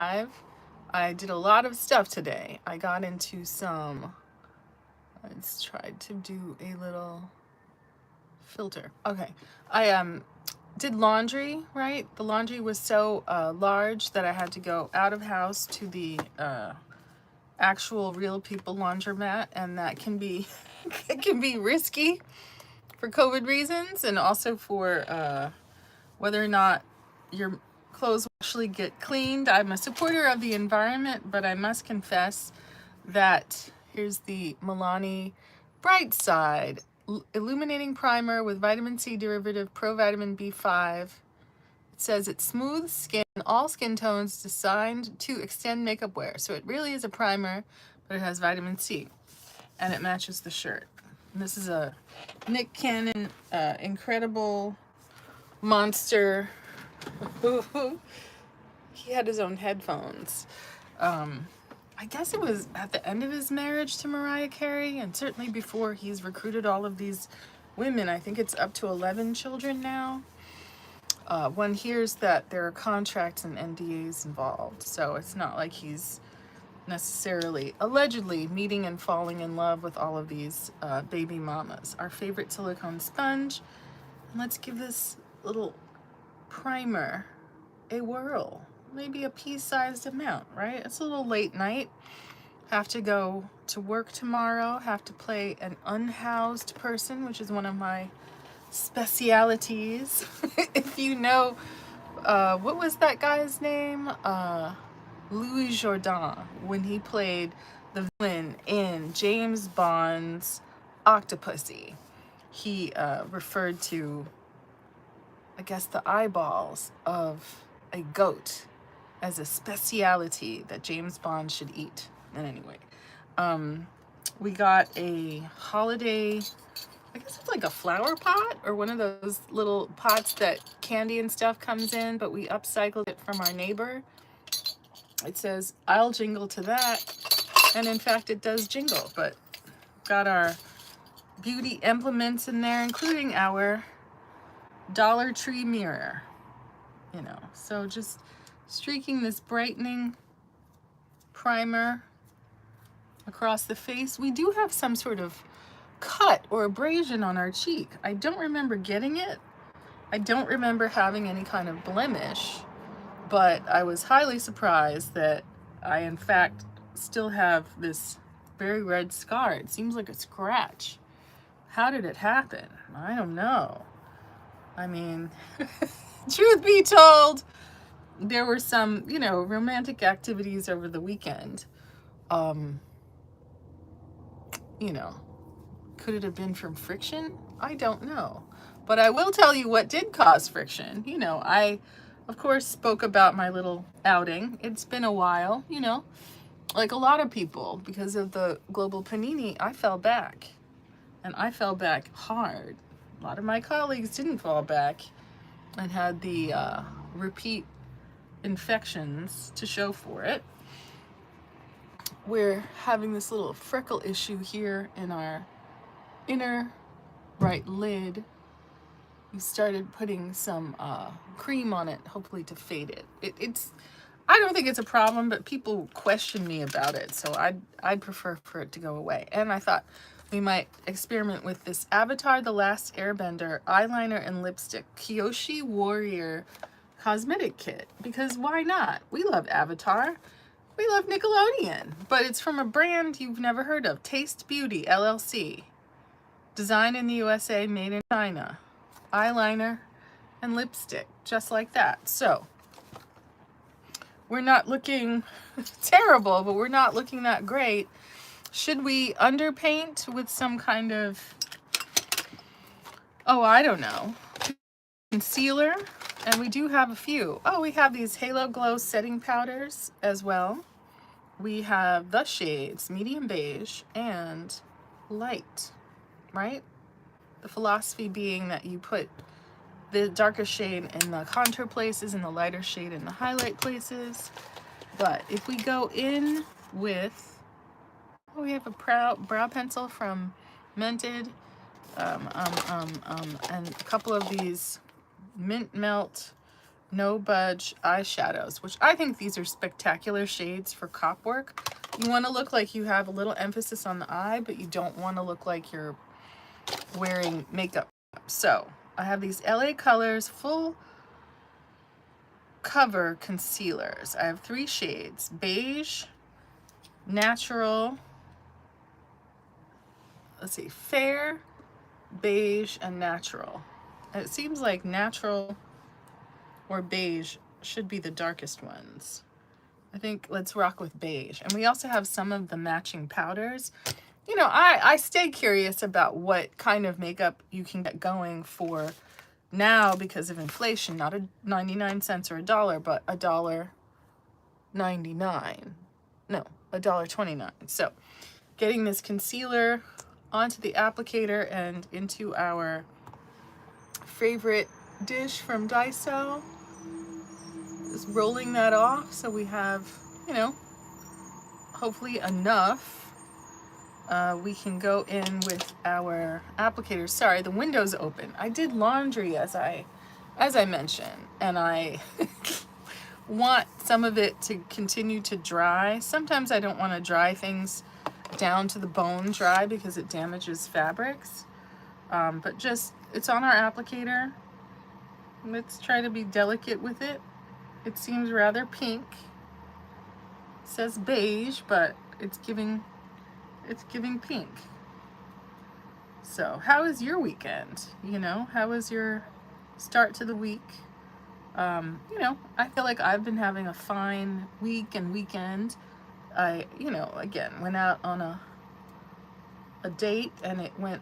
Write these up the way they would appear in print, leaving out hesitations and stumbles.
I did a lot of stuff today. I got into some, let's try to do a little filter. Okay. I did laundry, right? The laundry was so large that I had to go out of house to the actual real people laundromat, and that can be it can be risky for COVID reasons, and also for whether or not your clothes will actually get cleaned. I'm a supporter of the environment, but I must confess that here's the Milani Bright Side Illuminating Primer with Vitamin C Derivative Pro Vitamin B5. It says it's smooth skin, all skin tones, designed to extend makeup wear. So it really is a primer, but it has vitamin C, and it matches the shirt. And this is a Nick Cannon incredible monster. He had his own headphones. I guess it was at the end of his marriage to Mariah Carey, and certainly before he's recruited all of these women. I think it's up to 11 children now. One hears that there are contracts and NDAs involved, so it's not like he's necessarily, allegedly, meeting and falling in love with all of these baby mamas. Our favorite silicone sponge. And let's give this little primer a whirl. Maybe a pea-sized amount, right? It's a little late night. Have to go to work tomorrow. Have to play an unhoused person, which is one of my specialities. If you know, what was that guy's name? Louis Jourdan, when he played the villain in James Bond's Octopussy. He referred to, I guess, the eyeballs of a goat as a speciality that James Bond should eat. And anyway, we got a holiday, I guess it's like a flower pot or one of those little pots that candy and stuff comes in, but we upcycled it from our neighbor. It says, I'll jingle to that. And in fact, it does jingle, but got our beauty implements in there, including our Dollar Tree mirror, you know. So just streaking this brightening primer across the face. We do have some sort of cut or abrasion on our cheek. I don't remember getting it. I don't remember having any kind of blemish, but I was highly surprised that I, in fact, still have this very red scar. It seems like a scratch. How did it happen? I don't know. I mean, truth be told, there were some, you know, romantic activities over the weekend. You know, could it have been from friction? I don't know. But I will tell you what did cause friction. You know, I, of course, spoke about my little outing. It's been a while, you know, like a lot of people, because of the global panini, I fell back. And I fell back hard. A lot of my colleagues didn't fall back and had the repeat infections to show for it. We're having this little freckle issue here in our inner right lid. We started putting some cream on it, hopefully to fade it. It's I don't think it's a problem, but people question me about it, so I'd prefer for it to go away. And I thought we might experiment with this Avatar: The Last Airbender eyeliner and lipstick Kyoshi Warrior cosmetic kit, because why not? We love Avatar. We love Nickelodeon, but it's from a brand you've never heard of, Taste Beauty LLC. Designed in the USA, made in China. Eyeliner and lipstick, just like that. So we're not looking terrible, but we're not looking that great. Should we underpaint with some kind of, oh, I don't know, concealer? And we do have a few. Oh, we have these Halo Glow setting powders as well. We have the shades, medium beige and light, right? The philosophy being that you put the darker shade in the contour places and the lighter shade in the highlight places. But if we go in with, oh, we have a brow pencil from Mented, and a couple of these mint melt No Budge eyeshadows, which I think these are spectacular shades for cop work. You want to look like you have a little emphasis on the eye, but you don't want to look like you're wearing makeup. So I have these LA Colors full cover concealers. I have 3 shades: beige, natural, let's see, fair, beige, and natural. And it seems like natural or beige should be the darkest ones. I think let's rock with beige. And we also have some of the matching powders. You know, I stay curious about what kind of makeup you can get going for now because of inflation. Not a 99 cents or a dollar, but $1.99. No, $1.29. So getting this concealer onto the applicator and into our favorite dish from Daiso. Just rolling that off so we have, you know, hopefully enough. We can go in with our applicator. Sorry, the window's open. I did laundry as I mentioned, and I want some of it to continue to dry. Sometimes I don't want to dry things down to the bone dry because it damages fabrics. But just, it's on our applicator. Let's try to be delicate with it. It seems rather pink. It says beige, but it's giving pink. So how is your weekend? You know, how was your start to the week? You know, I feel like I've been having a fine week and weekend. I, you know, again, went out on a date and it went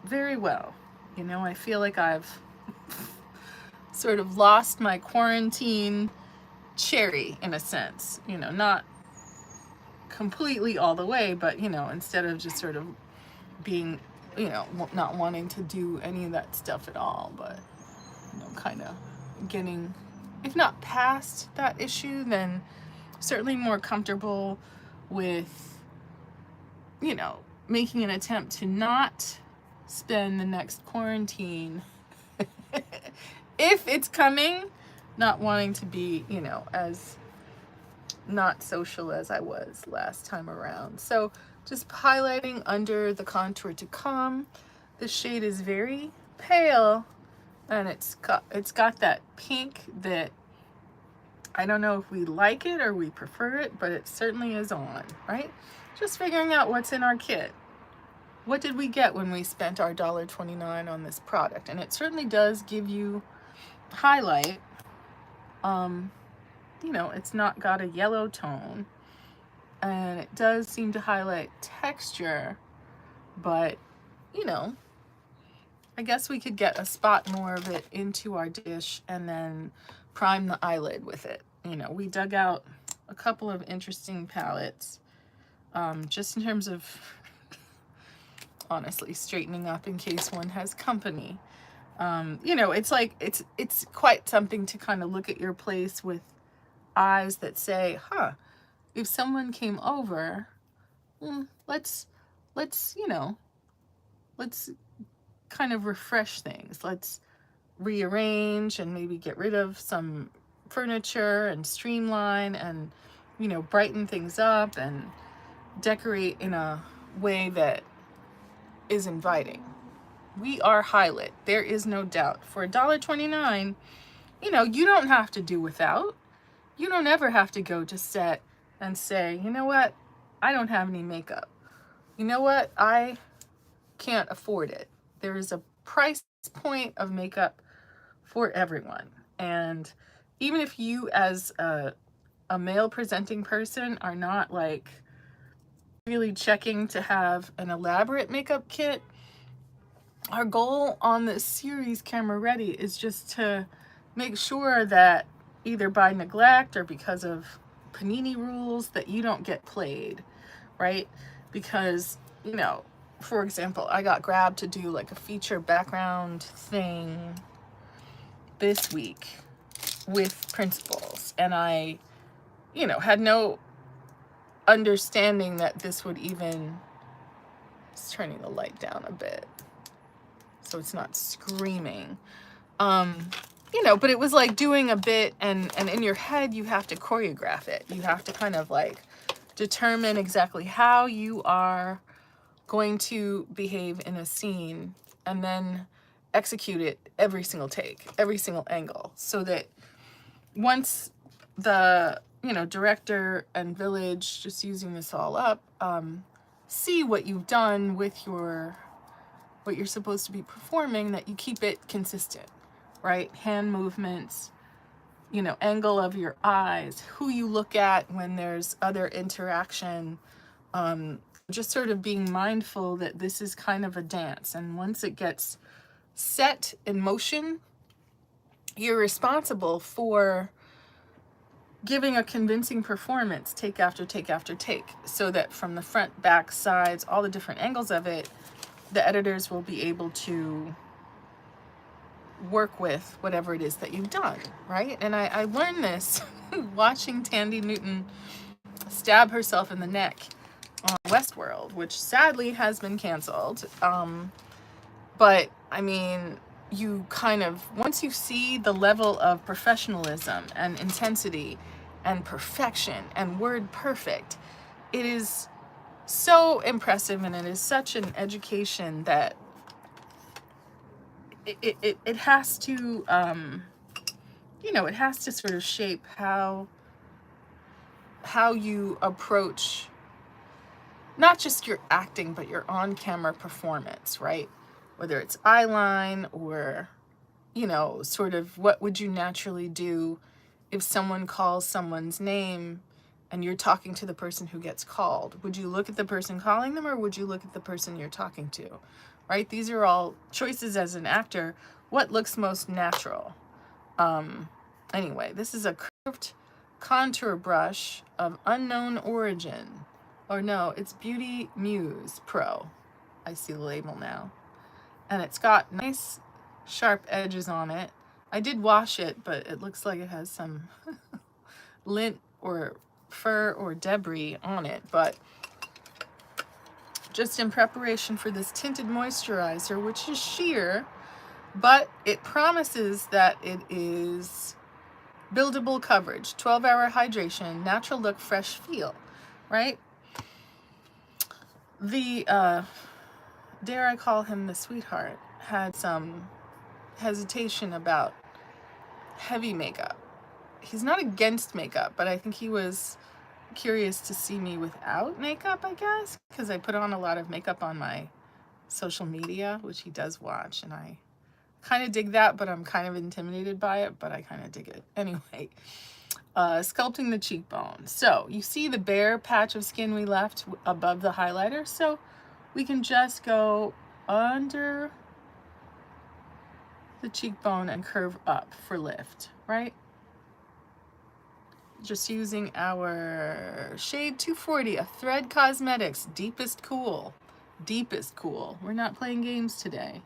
very well. You know, I feel like I've sort of lost my quarantine cherry in a sense, you know, not completely all the way, but, you know, instead of just sort of being, you know, not wanting to do any of that stuff at all, but, you know, kind of getting, if not past that issue, then certainly more comfortable with, you know, making an attempt to not spend the next quarantine if it's coming, not wanting to be, you know, as not social as I was last time around. So just highlighting under the contour to come. The shade is very pale and it's got that pink that I don't know if we like it or we prefer it, but it certainly is on, right? Just figuring out what's in our kit. What did we get when we spent our $1.29 on this product? And it certainly does give you highlight. You know, it's not got a yellow tone, and it does seem to highlight texture, but, you know, I guess we could get a spot more of it into our dish and then prime the eyelid with it. You know, we dug out a couple of interesting palettes, just in terms of honestly straightening up in case one has company. You know, it's like, it's quite something to kind of look at your place with eyes that say, huh, if someone came over, let's, you know, let's kind of refresh things. Let's rearrange and maybe get rid of some furniture and streamline and, you know, brighten things up and decorate in a way that is inviting. We are highlit. There is no doubt. For $1.29, you know, you don't have to do without. You don't ever have to go to set and say, you know what, I don't have any makeup. You know what, I can't afford it. There is a price point of makeup for everyone. And even if you as a male presenting person are not like really checking to have an elaborate makeup kit, our goal on this series, Camera Ready, is just to make sure that either by neglect or because of panini rules that you don't get played, right? Because, you know, for example, I got grabbed to do like a feature background thing this week with principals, and I, you know, had no understanding that this would even, it's turning the light down a bit so it's not screaming. you know, but it was like doing a bit, and in your head you have to choreograph it. You have to kind of like determine exactly how you are going to behave in a scene, and then execute it every single take, every single angle, so that once the, you know, director and village, just using this all up, see what you've done with your, what you're supposed to be performing, that you keep it consistent, right? Hand movements, you know, angle of your eyes, who you look at when there's other interaction, just sort of being mindful that this is kind of a dance. And once it gets set in motion, you're responsible for giving a convincing performance take after take after take, so that from the front, back, sides, all the different angles of it, the editors will be able to work with whatever it is that you've done, right? And I learned this watching Tandy Newton stab herself in the neck on Westworld, which sadly has been canceled. But I mean, you kind of, once you see the level of professionalism and intensity and perfection and word perfect, it is so impressive, and it is such an education that it has to, you know, it has to sort of shape how you approach not just your acting, but your on-camera performance, right? Whether it's eyeline or, you know, sort of what would you naturally do if someone calls someone's name and you're talking to the person who gets called? Would you look at the person calling them, or would you look at the person you're talking to, right? These are all choices as an actor. What looks most natural? Anyway, this is a curved contour brush of unknown origin. Or no, it's Beauty Muse Pro. I see the label now. And it's got nice sharp edges on it. I did wash it, but it looks like it has some lint or fur or debris on it. But just in preparation for this tinted moisturizer, which is sheer, but it promises that it is buildable coverage, 12-hour hydration, natural look, fresh feel, right? The, dare I call him the sweetheart, had some hesitation about heavy makeup. He's not against makeup, but I think he was curious to see me without makeup, I guess, because I put on a lot of makeup on my social media, which he does watch, and I kind of dig that, but I'm kind of intimidated by it, but I kind of dig it. Anyway, sculpting the cheekbone. So you see the bare patch of skin we left above the highlighter, so we can just go under the cheekbone and curve up for lift, right? Just using our shade 240 of Thread Cosmetics Deepest Cool. Deepest Cool. We're not playing games today.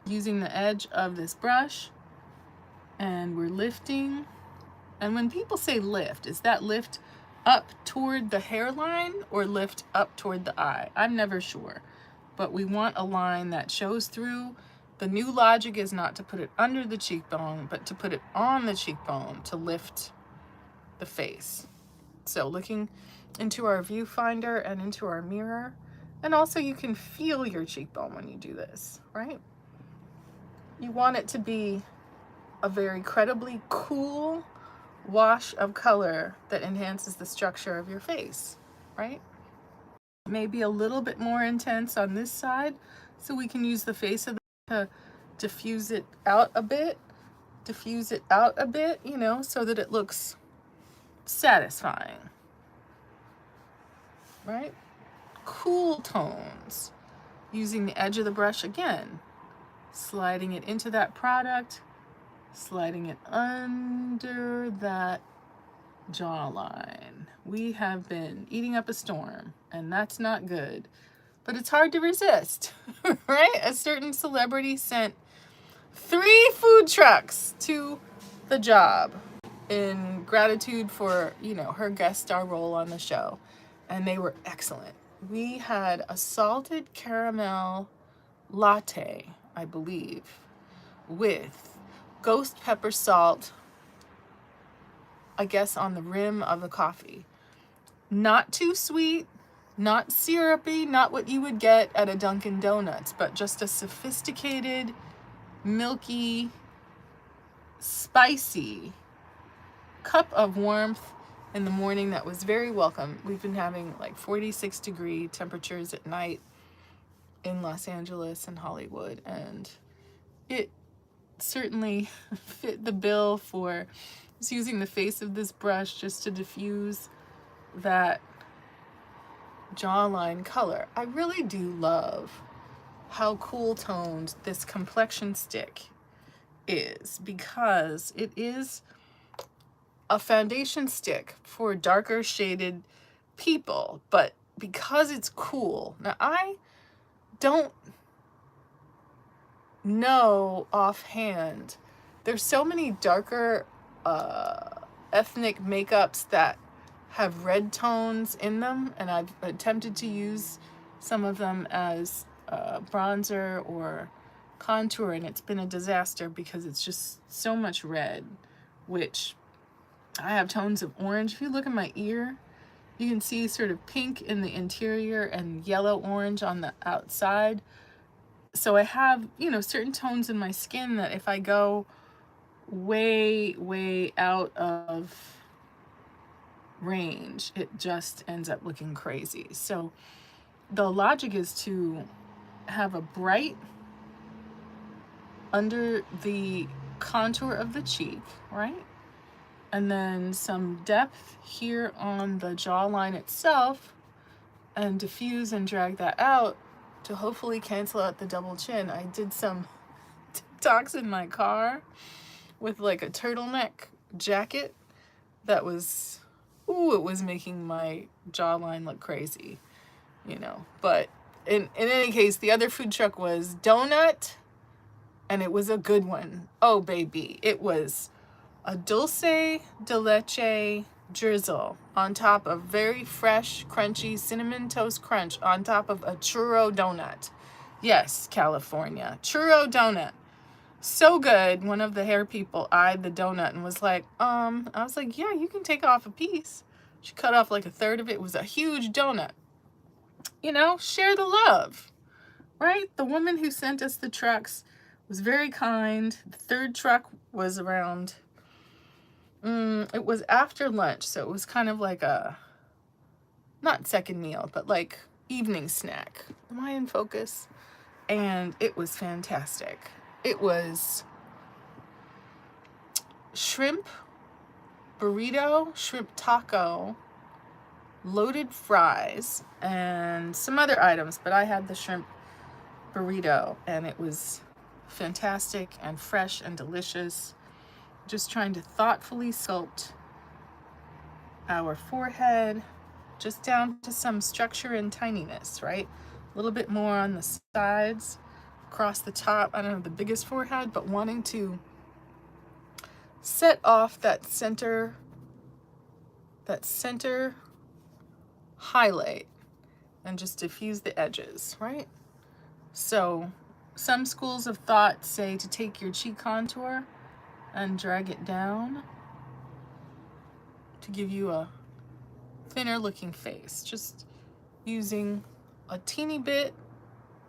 Using the edge of this brush, and we're lifting. And when people say lift, is that lift up toward the hairline or lift up toward the eye? I'm never sure. But we want a line that shows through. The new logic is not to put it under the cheekbone, but to put it on the cheekbone to lift the face. So looking into our viewfinder and into our mirror, and also you can feel your cheekbone when you do this, right? You want it to be a very credibly cool wash of color that enhances the structure of your face, right? Maybe a little bit more intense on this side, so we can use the face of the to diffuse it out a bit, you know, so that it looks satisfying, right? Cool tones, using the edge of the brush again, sliding it into that product, sliding it under that jawline. We have been eating up a storm, and that's not good, but it's hard to resist, right? A certain celebrity sent 3 food trucks to the job in gratitude for, you know, her guest star role on the show, and they were excellent. We had a salted caramel latte, I believe, with ghost pepper salt, I guess, on the rim of the coffee. Not too sweet, not syrupy, not what you would get at a Dunkin' Donuts, but just a sophisticated, milky, spicy cup of warmth in the morning that was very welcome. We've been having like 46-degree temperatures at night in Los Angeles and Hollywood, and it certainly fit the bill for just using the face of this brush just to diffuse that jawline color. I really do love how cool toned this complexion stick is, because it is a foundation stick for darker shaded people, but because it's cool. Now, I don't know offhand. There's so many darker ethnic makeups that have red tones in them, and I've attempted to use some of them as bronzer or contour, and it's been a disaster because it's just so much red, which I have tones of orange. If you look at my ear, you can see sort of pink in the interior and yellow orange on the outside. So I have, you know, certain tones in my skin that if I go way out of range, it just ends up looking crazy. So the logic is to have a bright under the contour of the cheek, right? And then some depth here on the jawline itself, and diffuse and drag that out to hopefully cancel out the double chin. I did some TikToks in my car with like a turtleneck jacket that was, ooh, it was making my jawline look crazy, you know. But in any case, the other food truck was donut, and it was a good one. Oh, baby. It was a dulce de leche drizzle on top of very fresh, crunchy cinnamon toast crunch on top of a churro donut. Yes, California. Churro donut. So good. One of the hair people eyed the donut and was like, I was like, yeah, you can take off a piece. She cut off like a third of it. It was a huge donut. You know, share the love, right? The woman who sent us the trucks was very kind. The third truck was around, it was after lunch, so it was kind of like a, not second meal, but like evening snack. Am I in focus? And it was fantastic. It was shrimp burrito, shrimp taco, loaded fries, and some other items, but I had the shrimp burrito, and it was fantastic and fresh and delicious. Just trying to thoughtfully sculpt our forehead just down to some structure and tininess, right? A little bit more on the sides, across the top. I don't have the biggest forehead, but wanting to set off that center highlight and just diffuse the edges, right? So some schools of thought say to take your cheek contour and drag it down to give you a thinner looking face, just using a teeny bit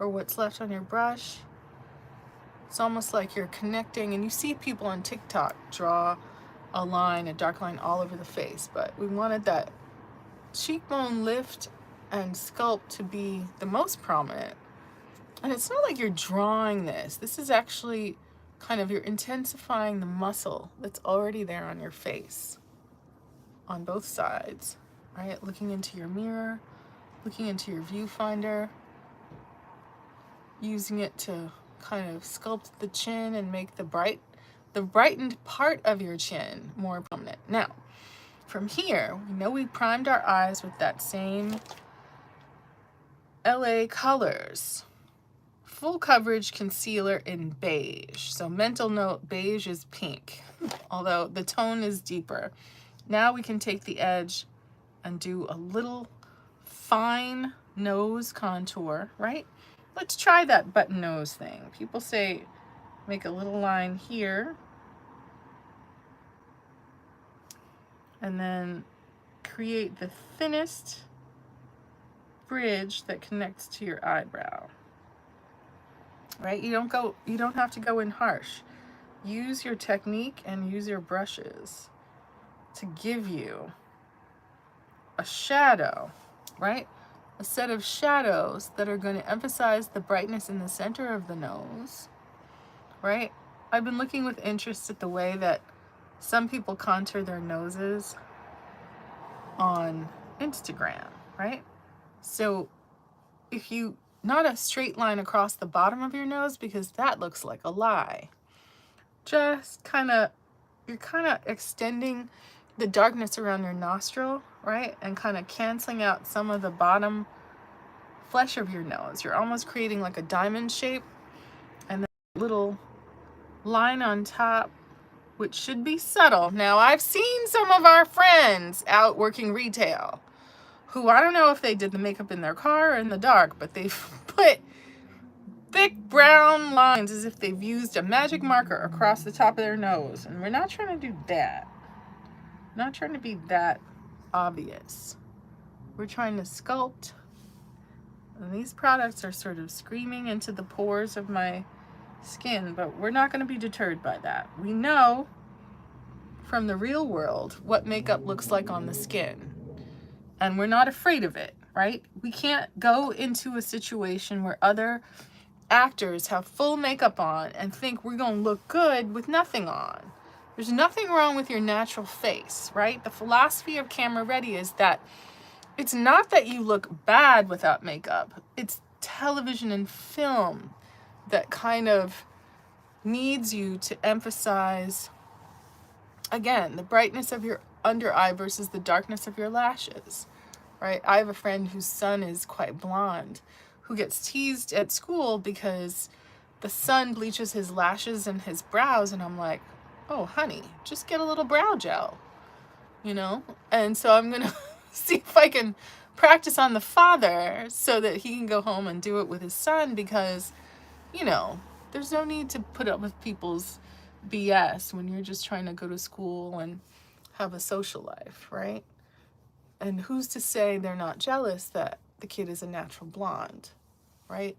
or what's left on your brush. It's almost like you're connecting, and you see people on TikTok draw a line, a dark line all over the face, but we wanted that cheekbone lift and sculpt to be the most prominent. And it's not like you're drawing this. This is actually kind of, you're intensifying the muscle that's already there on your face on both sides, right? Looking into your mirror, looking into your viewfinder, using it to kind of sculpt the chin and make the brightened part of your chin more prominent. Now, from here, we know we primed our eyes with that same LA Colors full coverage concealer in beige. So mental note, beige is pink, although the tone is deeper. Now we can take the edge and do a little fine nose contour, right? Let's try that button nose thing. People say make a little line here and then create the thinnest bridge that connects to your eyebrow. Right? You don't have to go in harsh. Use your technique and use your brushes to give you a shadow, right? A set of shadows that are going to emphasize the brightness in the center of the nose, right? I've been looking with interest at the way that some people contour their noses on Instagram, right? So if you, not a straight line across the bottom of your nose, because that looks like a lie. Just you're kind of extending the darkness around your nostril, right? And kind of canceling out some of the bottom flesh of your nose. You're almost creating like a diamond shape, and then a little line on top, which should be subtle. Now, I've seen some of our friends out working retail who, I don't know if they did the makeup in their car or in the dark, but they've put thick brown lines as if they've used a magic marker across the top of their nose. And we're not trying to do that. Not trying to be that obvious. We're trying to sculpt. And these products are sort of screaming into the pores of my skin, but we're not going to be deterred by that. We know from the real world what makeup looks like on the skin, and we're not afraid of it, right? We can't go into a situation where other actors have full makeup on and think we're going to look good with nothing on. There's nothing wrong with your natural face, right? The philosophy of Camera Ready is that it's not that you look bad without makeup. It's television and film that kind of needs you to emphasize, again, the brightness of your under eye versus the darkness of your lashes, right? I have a friend whose son is quite blonde, who gets teased at school because the son bleaches his lashes and his brows, and I'm like, oh, honey, just get a little brow gel, you know? And so I'm gonna see if I can practice on the father so that he can go home and do it with his son, because, you know, there's no need to put up with people's BS when you're just trying to go to school and have a social life, right? And who's to say they're not jealous that the kid is a natural blonde, right?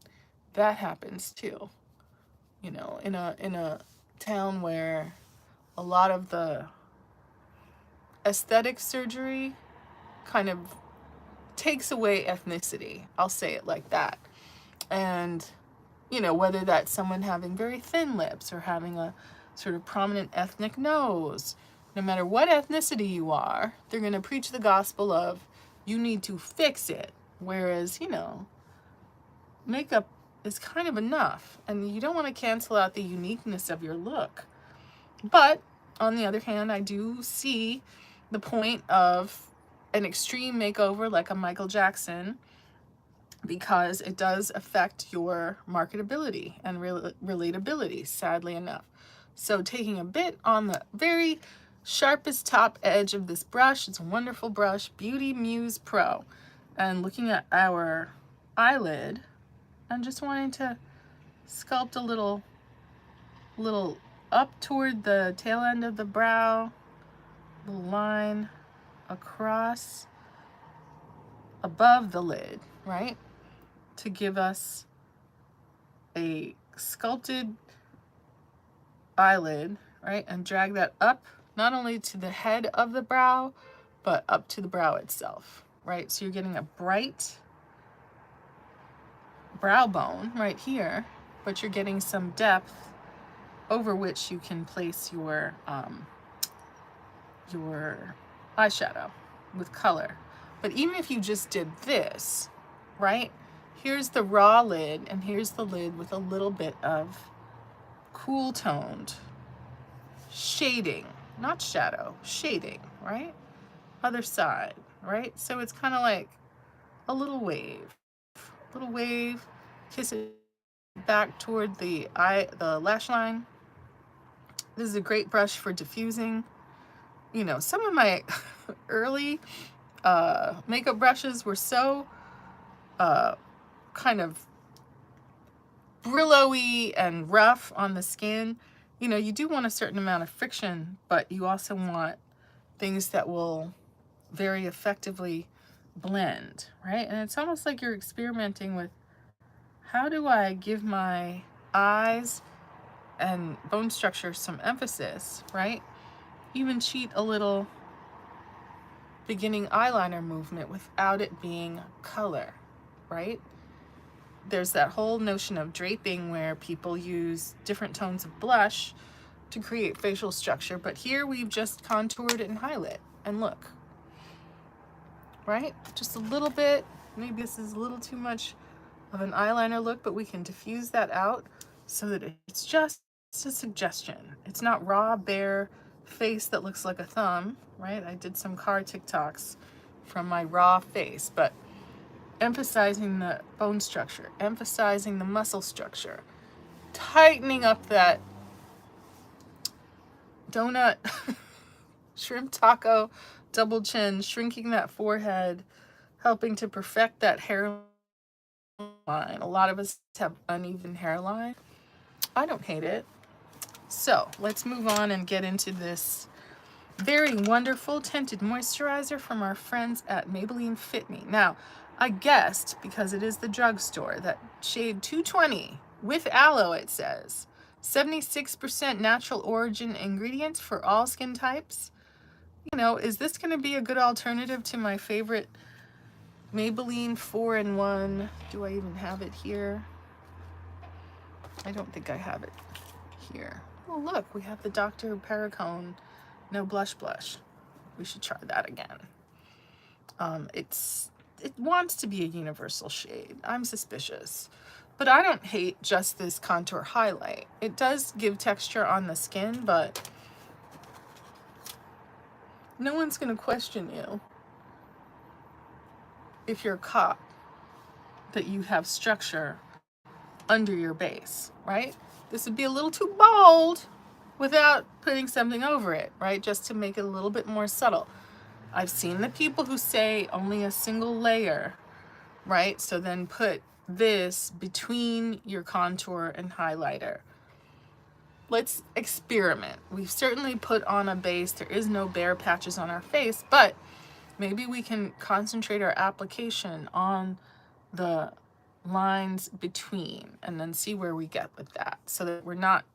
That happens too. You know, in a town where a lot of the aesthetic surgery kind of takes away ethnicity. I'll say it like that. And, you know, whether that's someone having very thin lips or having a sort of prominent ethnic nose, no matter what ethnicity you are, they're going to preach the gospel of you need to fix it. Whereas, you know, makeup is kind of enough, and you don't want to cancel out the uniqueness of your look. But on the other hand, I do see the point of an extreme makeover like a Michael Jackson, because it does affect your marketability and relatability, sadly enough. So taking a bit on the very sharpest top edge of this brush, it's a wonderful brush, Beauty Muse Pro, and looking at our eyelid, I'm just wanting to sculpt a little up toward the tail end of the brow, little line across above the lid, right? To give us a sculpted eyelid, right? And drag that up, not only to the head of the brow, but up to the brow itself, right? So you're getting a bright brow bone right here, but you're getting some depth over which you can place your eyeshadow with color. But even if you just did this, right? Here's the raw lid, and here's the lid with a little bit of cool toned shading, not shadow, shading, right? Other side, right? So it's kind of like a little wave, kiss it back toward the lash line. This is a great brush for diffusing. You know, some of my early makeup brushes were so kind of Brillo-y and rough on the skin. You know, you do want a certain amount of friction, but you also want, things that will very effectively blend, right? And it's almost like you're experimenting with, how do I give my eyes and bone structure some emphasis, right? Even cheat a little beginning eyeliner movement without it being color, right? There's that whole notion of draping where people use different tones of blush to create facial structure, but here we've just contoured and highlight, and look, right? Just a little bit. Maybe this is a little too much of an eyeliner look, but we can diffuse that out so that it's just a suggestion. It's not raw, bare face that looks like a thumb, right? I did some car TikToks from my raw face, but emphasizing the bone structure, emphasizing the muscle structure, tightening up that donut, shrimp taco, double chin, shrinking that forehead, helping to perfect that hairline. A lot of us have uneven hairline. I don't hate it. So let's move on and get into this very wonderful tinted moisturizer from our friends at Maybelline Fit Me. Now, I guessed, because it is the drugstore, that shade 220 with aloe, it says 76% natural origin ingredients for all skin types. You know, is this going to be a good alternative to my favorite Maybelline 4-in-1? Do I even have it here? I don't think I have it here. Oh, look, we have the Dr. Perricone No Blush Blush. We should try that again. It wants to be a universal shade. I'm suspicious. But I don't hate just this contour highlight. It does give texture on the skin, but no one's going to question you if you're a cop that you have structure under your base, right? This would be a little too bold without putting something over it, right? Just to make it a little bit more subtle. I've seen the people who say only a single layer, right? So then put this between your contour and highlighter. Let's experiment. We've certainly put on a base. There is no bare patches on our face, but maybe we can concentrate our application on the lines between and then see where we get with that, so that we're not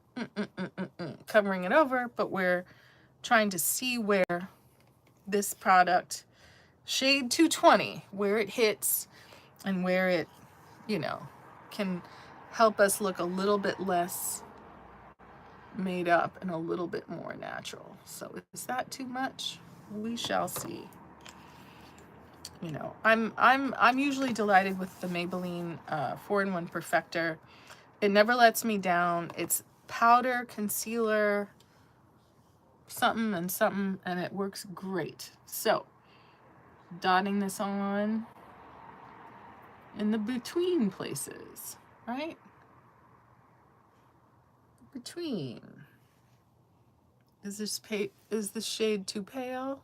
covering it over, but we're trying to see where this product, shade 220, where it hits and where it, you know, can help us look a little bit less made up and a little bit more natural. So is that too much? We shall see. You know, I'm usually delighted with the Maybelline 4-in-1 Perfector. It never lets me down. It's powder, concealer, something and something, and it works great. So, dotting this on in the between places, right? Between. Is this shade too pale?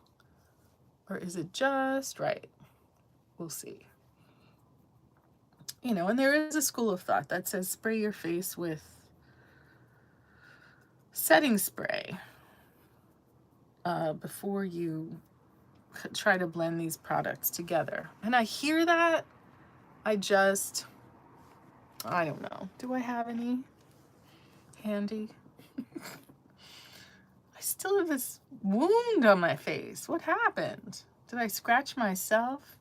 Or is it just right? We'll see. You know, and there is a school of thought that says spray your face with setting spray before you try to blend these products together. And I hear that. I don't know. Do I have any handy? I still have this wound on my face. What happened? Did I scratch myself?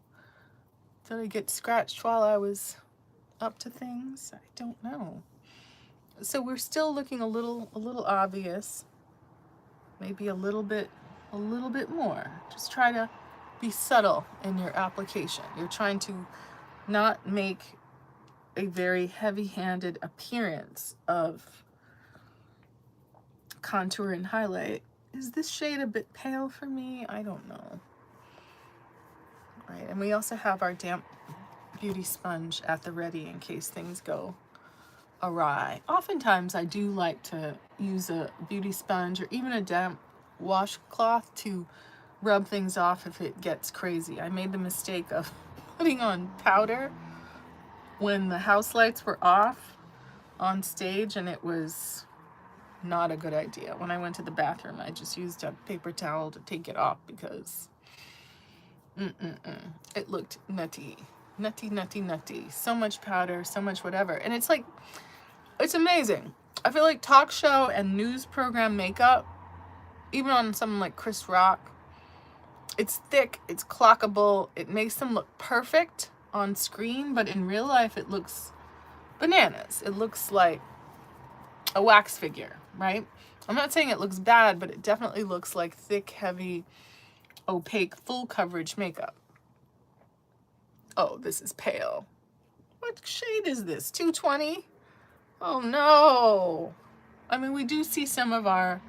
Did I get scratched while I was up to things? I don't know. So we're still looking a little obvious. Maybe a little bit more. Just try to be subtle in your application. You're trying to not make a very heavy-handed appearance of contour and highlight. Is this shade a bit pale for me? I don't know. Right, and we also have our damp beauty sponge at the ready in case things go awry. Oftentimes I do like to use a beauty sponge or even a damp washcloth to rub things off if it gets crazy. I made the mistake of putting on powder when the house lights were off on stage, and it was not a good idea. When I went to the bathroom, I just used a paper towel to take it off because it looked nutty. Nutty, nutty, nutty. So much powder, so much whatever. And it's like, it's amazing. I feel like talk show and news program makeup, even on someone like Chris Rock, it's thick, it's clockable, it makes them look perfect on screen, but in real life it looks bananas. It looks like a wax figure, right? I'm not saying it looks bad, but it definitely looks like thick, heavy, opaque, full coverage makeup. Oh, this is pale. What shade is this? 220? Oh no. I mean, we do see some of our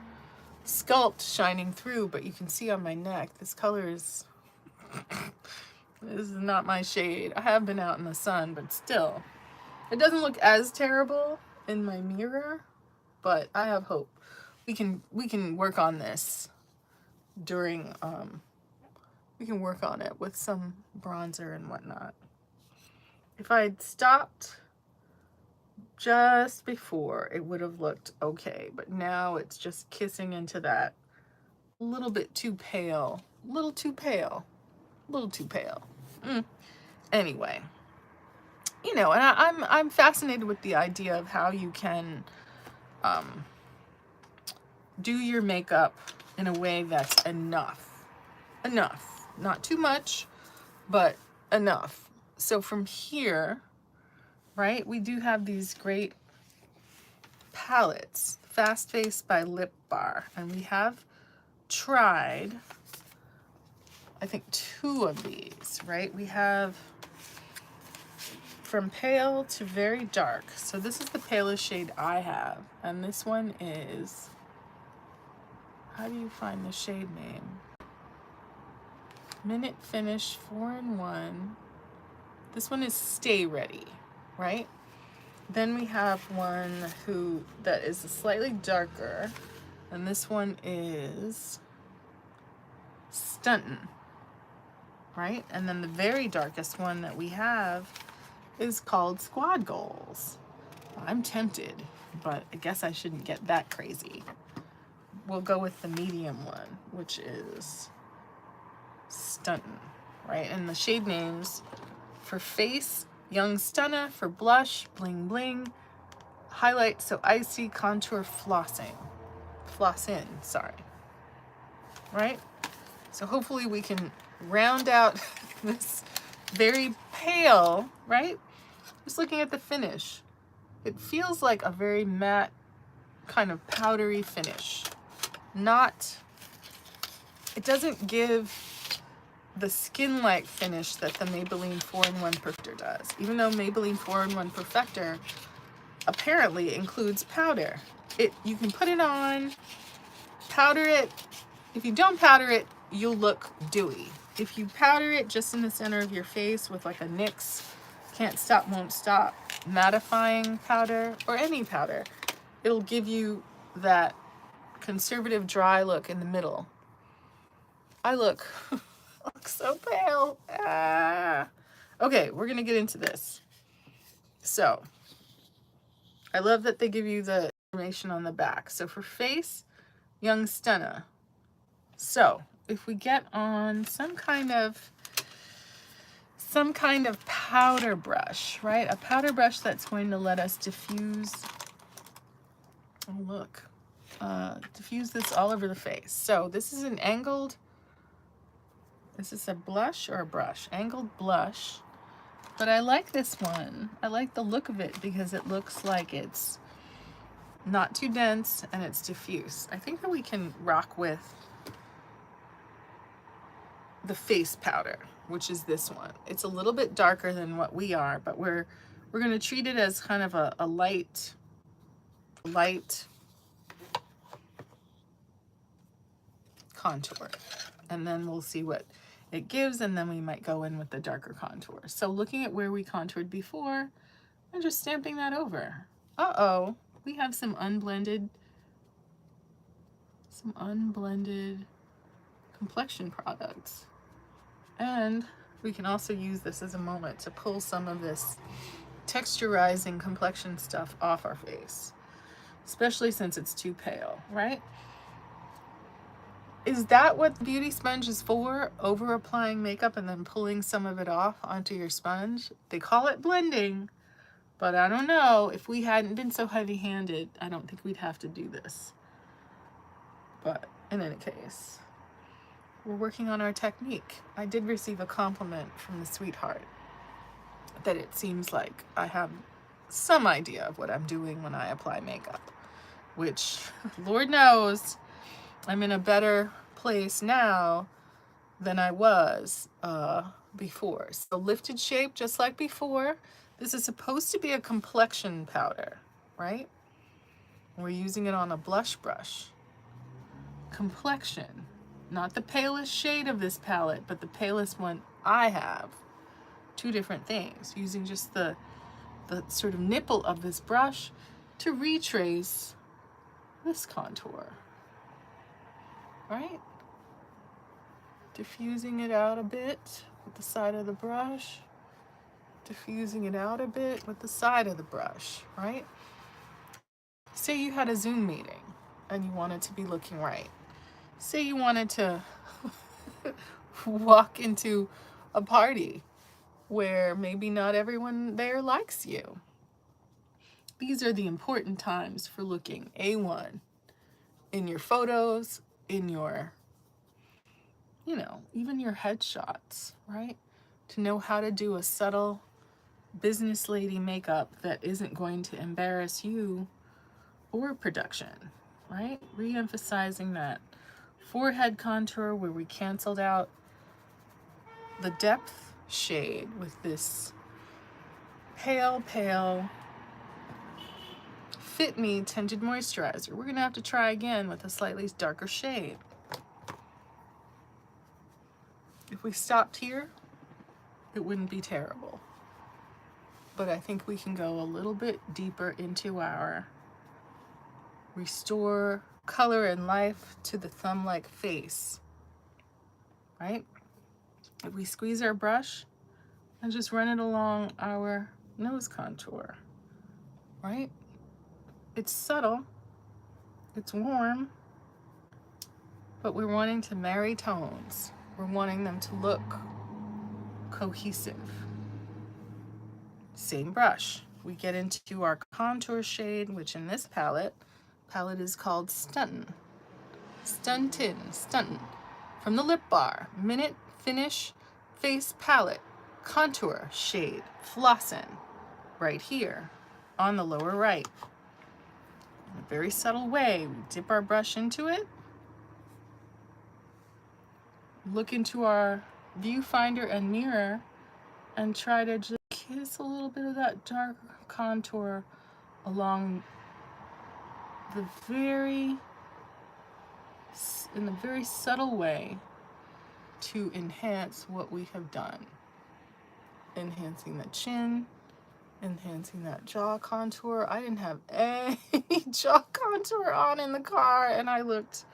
sculpt shining through, but you can see on my neck, this color is, this is not my shade. I have been out in the sun, but still. It doesn't look as terrible in my mirror, but I have hope. We can work on this during, we can work on it with some bronzer and whatnot. If I'd stopped just before, it would have looked okay, but now it's just kissing into that. A little bit too pale, a little too pale, a little too pale. Anyway, you know, and I'm fascinated with the idea of how you can do your makeup in a way that's enough, not too much, but enough. So from here, right, we do have these great palettes, Fast Face by Lip Bar, and we have tried, I think, 2 of these, right? We have from pale to very dark. So this is the palest shade I have, and this one is, how do you find the shade name? Minute Finish 4-in-1. This one is Stay Ready, right? Then we have one that is slightly darker, and this one is Stuntin', right? And then the very darkest one that we have is called Squad Goals. I'm tempted, but I guess I shouldn't get that crazy. We'll go with the medium one, which is Stuntin', right? And the shade names for face, Young Stunna; for blush, Bling Bling; highlight, So Icy; contour, Flossin', sorry. Right? So hopefully we can round out this very pale, right? Just looking at the finish. It feels like a very matte, kind of powdery finish. It doesn't give the skin-like finish that the Maybelline 4-in-1 Perfector does. Even though Maybelline 4-in-1 Perfector apparently includes powder. You can put it on, powder it. If you don't powder it, you'll look dewy. If you powder it just in the center of your face with like a NYX Can't Stop, Won't Stop mattifying powder, or any powder, it'll give you that conservative dry look in the middle. I look so pale. Okay, we're gonna get into this. So I love that they give you the information on the back. So for face, Young Stunna. So if we get on some kind of powder brush, right? A powder brush that's going to let us diffuse, oh look, diffuse this all over the face. So this is an angled, is this a blush or a brush? Angled blush. But I like this one. I like the look of it because it looks like it's not too dense and it's diffuse. I think that we can rock with the face powder, which is this one. It's a little bit darker than what we are, but we're going to treat it as kind of a light contour. And then we'll see what it gives, and then we might go in with the darker contour. So looking at where we contoured before, and just stamping that over. Uh-oh, we have some unblended complexion products. And we can also use this as a moment to pull some of this texturizing complexion stuff off our face. especially since it's too pale, right? Is that what the beauty sponge is for? Over applying makeup and then pulling some of it off onto your sponge? They call it blending, but I don't know. If we hadn't been so heavy-handed, I don't think we'd have to do this. But in any case, we're working on our technique. I did receive a compliment from the sweetheart that it seems like I have some idea of what I'm doing when I apply makeup, which Lord knows I'm in a better place now than I was before. So lifted shape just like before. This is supposed to be a complexion powder, right? We're using it on a blush brush. Complexion, not the palest shade of this palette, but the palest one I have. Two different things, using just the sort of nipple of this brush to retrace this contour, right? Diffusing it out a bit with the side of the brush, diffusing it out a bit with the side of the brush, right? Say you had a Zoom meeting and you wanted to be looking right. Say you wanted to walk into a party where maybe not everyone there likes you. These are the important times for looking A1 in your photos, in your, even your headshots, right? To know how to do a subtle business lady makeup that isn't going to embarrass you or production, right? Re-emphasizing that forehead contour where we canceled out the depth shade with this pale Fit Me tinted moisturizer. We're gonna have to try again with a slightly darker shade. If we stopped here, it wouldn't be terrible. But I think we can go a little bit deeper into our restore color and life to the thumb-like face, right? If we squeeze our brush and just run it along our nose contour, right? It's subtle, it's warm, but we're wanting to marry tones. We're wanting them to look cohesive. Same brush. We get into our contour shade, which in this palette is called Stuntin'. Stuntin'. From the lip bar, Minute Finish Face Palette, contour shade, Flossin', right here on the lower right. In a very subtle way, we dip our brush into it, look into our viewfinder and mirror, and try to just kiss a little bit of that dark contour along in a very subtle way to enhance what we have done. Enhancing the chin, enhancing that jaw contour. I didn't have any jaw contour on in the car, and I looked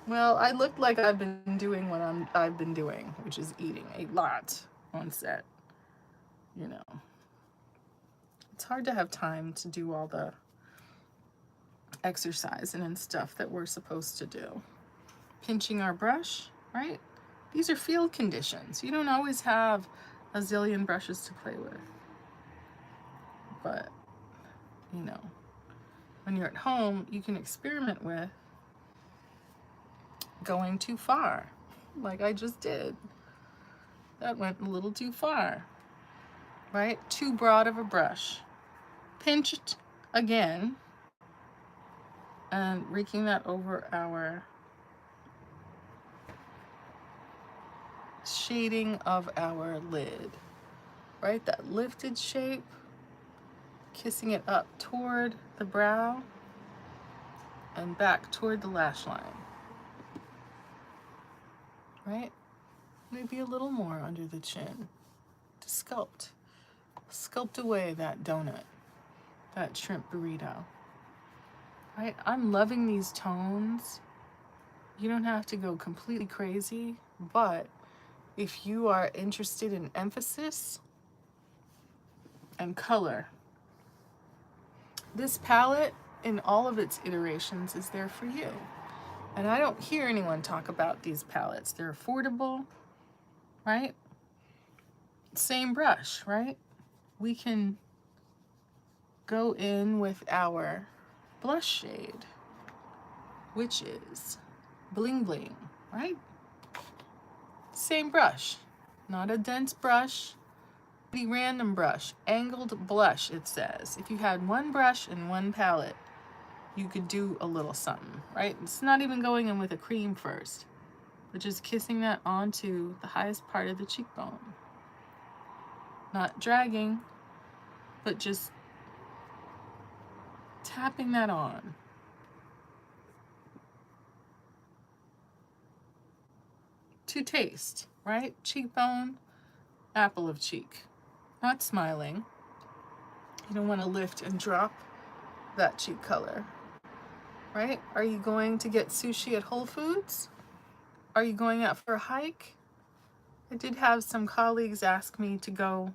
like I've been doing what I've been doing, which is eating a lot on set. It's hard to have time to do all the exercising and stuff that we're supposed to do. Pinching our brush, right? These are field conditions. You don't always have a zillion brushes to play with. But, when you're at home, you can experiment with going too far, like I just did. That went a little too far, right? Too broad of a brush. Pinch it again, and raking that over our shading of our lid, right? That lifted shape, kissing it up toward the brow and back toward the lash line, right? Maybe a little more under the chin to sculpt away that donut, that shrimp burrito, right? I'm loving these tones. You don't have to go completely crazy, but if you are interested in emphasis and color, this palette in all of its iterations is there for you. And I don't hear anyone talk about these palettes. They're affordable, right? Same brush, right? We can go in with our blush shade, which is Bling Bling, right? Same brush, not a dense brush, the random brush, angled blush, it says. If you had one brush and one palette, you could do a little something, right? It's not even going in with a cream first, but just kissing that onto the highest part of the cheekbone. Not dragging, but just tapping that on. To taste, right? Cheekbone, apple of cheek. Not smiling. You don't want to lift and drop that cheek color, right? Are you going to get sushi at Whole Foods? Are you going out for a hike? I did have some colleagues ask me to go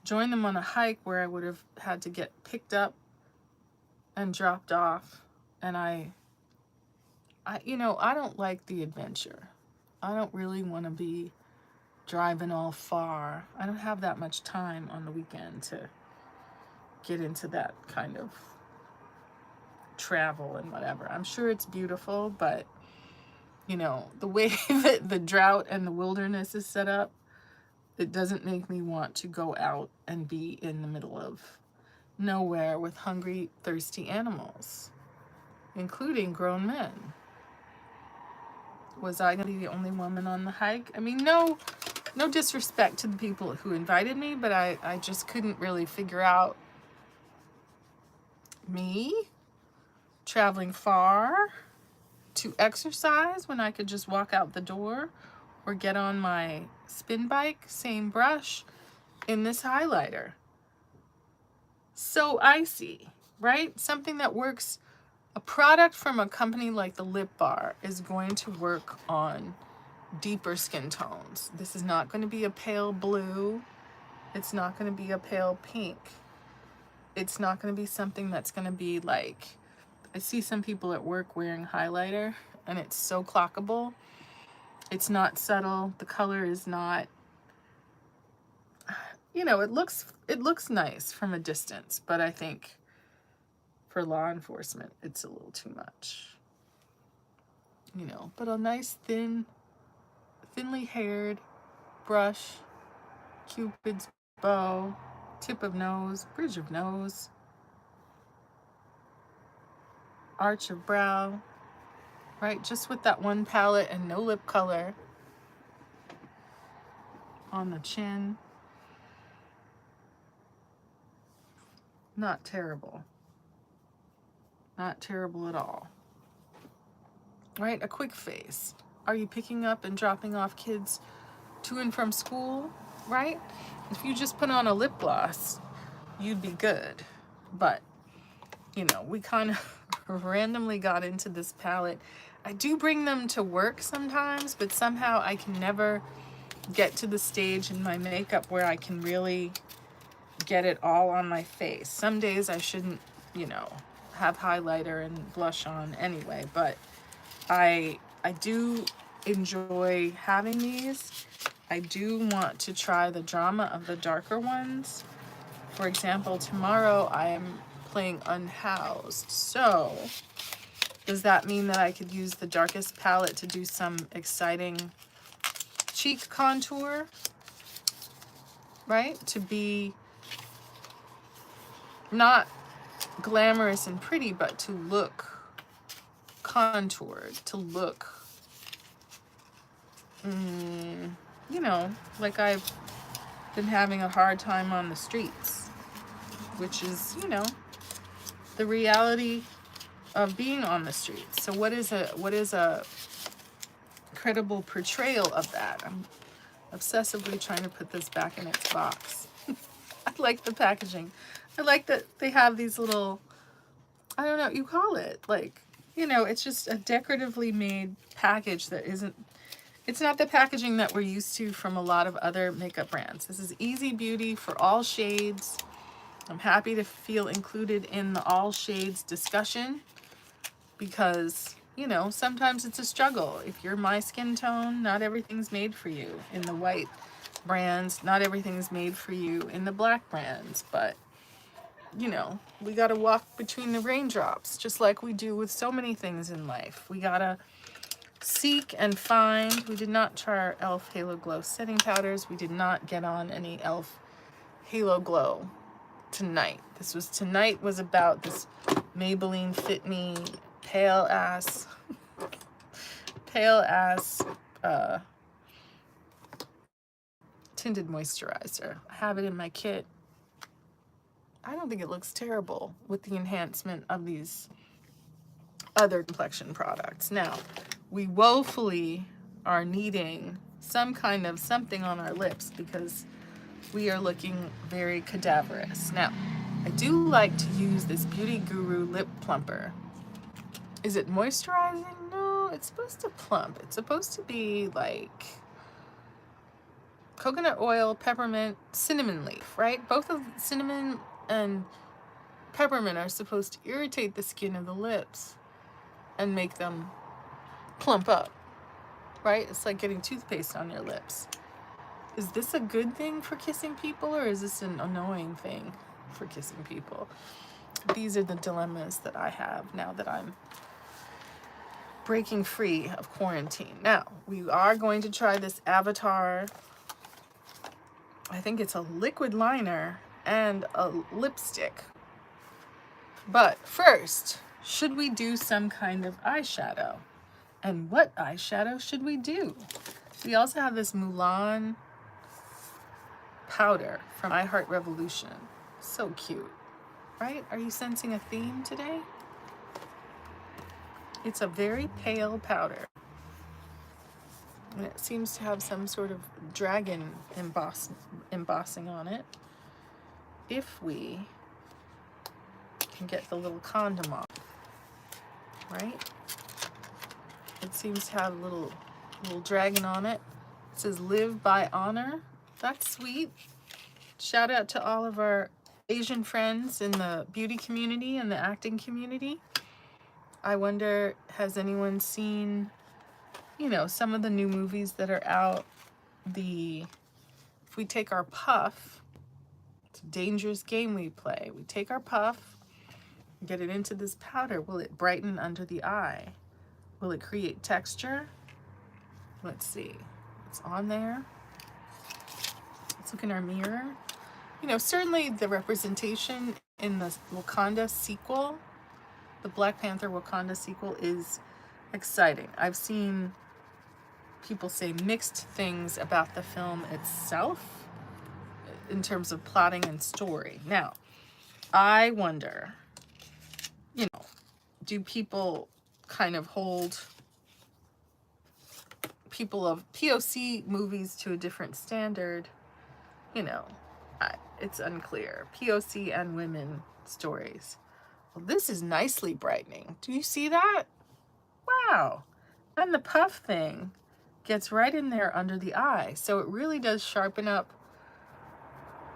join them on a hike where I would have had to get picked up and dropped off. And I don't like the adventure. I don't really want to be driving all far. I don't have that much time on the weekend to get into that kind of travel and whatever. I'm sure it's beautiful, but the way that the drought and the wilderness is set up, it doesn't make me want to go out and be in the middle of nowhere with hungry, thirsty animals, including grown men. Was I going to be the only woman on the hike? I mean, no disrespect to the people who invited me, but I just couldn't really figure out me traveling far to exercise when I could just walk out the door or get on my spin bike, same brush, in this highlighter. So icy, right? Something that works, a product from a company like the Lip Bar is going to work on deeper skin tones. This is not going to be a pale blue. It's not going to be a pale pink. It's not going to be something that's going to be like, I see some people at work wearing highlighter and it's so clockable. It's not subtle. The color is not, it looks nice from a distance, but I think for law enforcement, it's a little too much. But a nice thinly haired brush, Cupid's bow, tip of nose, bridge of nose, arch of brow, right? Just with that one palette and no lip color on the chin. Not terrible. Not terrible at all. Right? A quick face. Are you picking up and dropping off kids to and from school? Right? If you just put on a lip gloss, you'd be good. But, we kind of randomly got into this palette. I do bring them to work sometimes, but somehow I can never get to the stage in my makeup where I can really get it all on my face. Some days I shouldn't, have highlighter and blush on anyway, but I do enjoy having these. I do want to try the drama of the darker ones. For example, tomorrow I am playing Unhoused. So does that mean that I could use the darkest palette to do some exciting cheek contour, right? To be not glamorous and pretty, but to look contoured, to look, like I've been having a hard time on the streets, which is, the reality of being on the streets. So what is a credible portrayal of that? I'm obsessively trying to put this back in its box. I like the packaging. I like that they have these little, I don't know what you call it, like, it's just a decoratively made package that isn't, it's not the packaging that we're used to from a lot of other makeup brands. This is easy beauty for all shades. I'm happy to feel included in the all shades discussion because, you know, sometimes it's a struggle. If you're my skin tone, not everything's made for you. In the white brands, not everything's made for you in the black brands, but you know, we got to walk between the raindrops, just like we do with so many things in life. We got to seek and find. We did not try our e.l.f. Halo Glow setting powders. We did not get on any e.l.f. Halo Glow tonight. Tonight was about this Maybelline Fit Me pale ass tinted moisturizer. I have it in my kit. I don't think it looks terrible with the enhancement of these other complexion products. Now, we woefully are needing some kind of something on our lips because we are looking very cadaverous. Now, I do like to use this Beauty Guru lip plumper. Is it moisturizing? No, it's supposed to plump. It's supposed to be like coconut oil, peppermint, cinnamon leaf, right? Both of cinnamon and peppermint are supposed to irritate the skin of the lips and make them plump up, right? It's like getting toothpaste on your lips. Is this a good thing for kissing people, or is this an annoying thing for kissing people? These are the dilemmas that I have now that I'm breaking free of quarantine. Now, we are going to try this Avatar. I think it's a liquid liner and a lipstick. But first, should we do some kind of eyeshadow? And what eyeshadow should we do? We also have this Mulan powder from I Heart Revolution. So cute, right? Are you sensing a theme today? It's a very pale powder. And it seems to have some sort of dragon embossing on it. If we can get the little condom off, right? It seems to have a little dragon on it. It says live by honor. That's sweet. Shout out to all of our Asian friends in the beauty community and the acting community. I wonder, has anyone seen, you know, some of the new movies that are out? If we take our puff, it's a dangerous game we play. We take our puff, get it into this powder. Will it brighten under the eye? Will it create texture? Let's see. It's on there. Let's look in our mirror. You know, certainly the representation in the Wakanda sequel, the Black Panther Wakanda sequel, is exciting. I've seen people say mixed things about the film itself in terms of plotting and story. Now, I wonder, you know, do people kind of hold people of POC movies to a different standard? You know, it's unclear. POC and women stories. Well, this is nicely brightening. Do you see that? Wow. And the puff thing gets right in there under the eye. So it really does sharpen up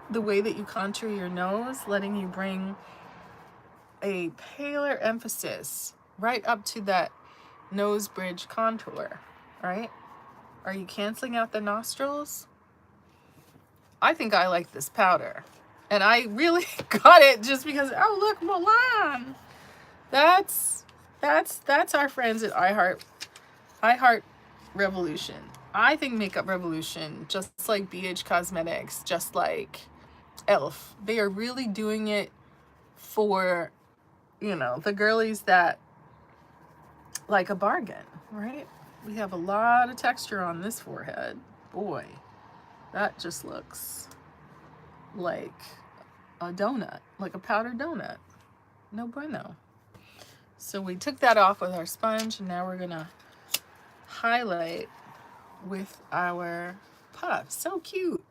the way that you contour your nose, letting you bring a paler emphasis right up to that nose bridge contour, right? Are you canceling out the nostrils? I think I like this powder. And I really got it just because, oh, look, Mulan. That's our friends at I Heart Revolution. I think Makeup Revolution, just like BH Cosmetics, just like e.l.f., they are really doing it for, you know, the girlies that like a bargain, right? We have a lot of texture on this forehead. Boy, that just looks like a donut, like a powdered donut. No bueno. So we took that off with our sponge, and now we're gonna highlight with our puff. So cute.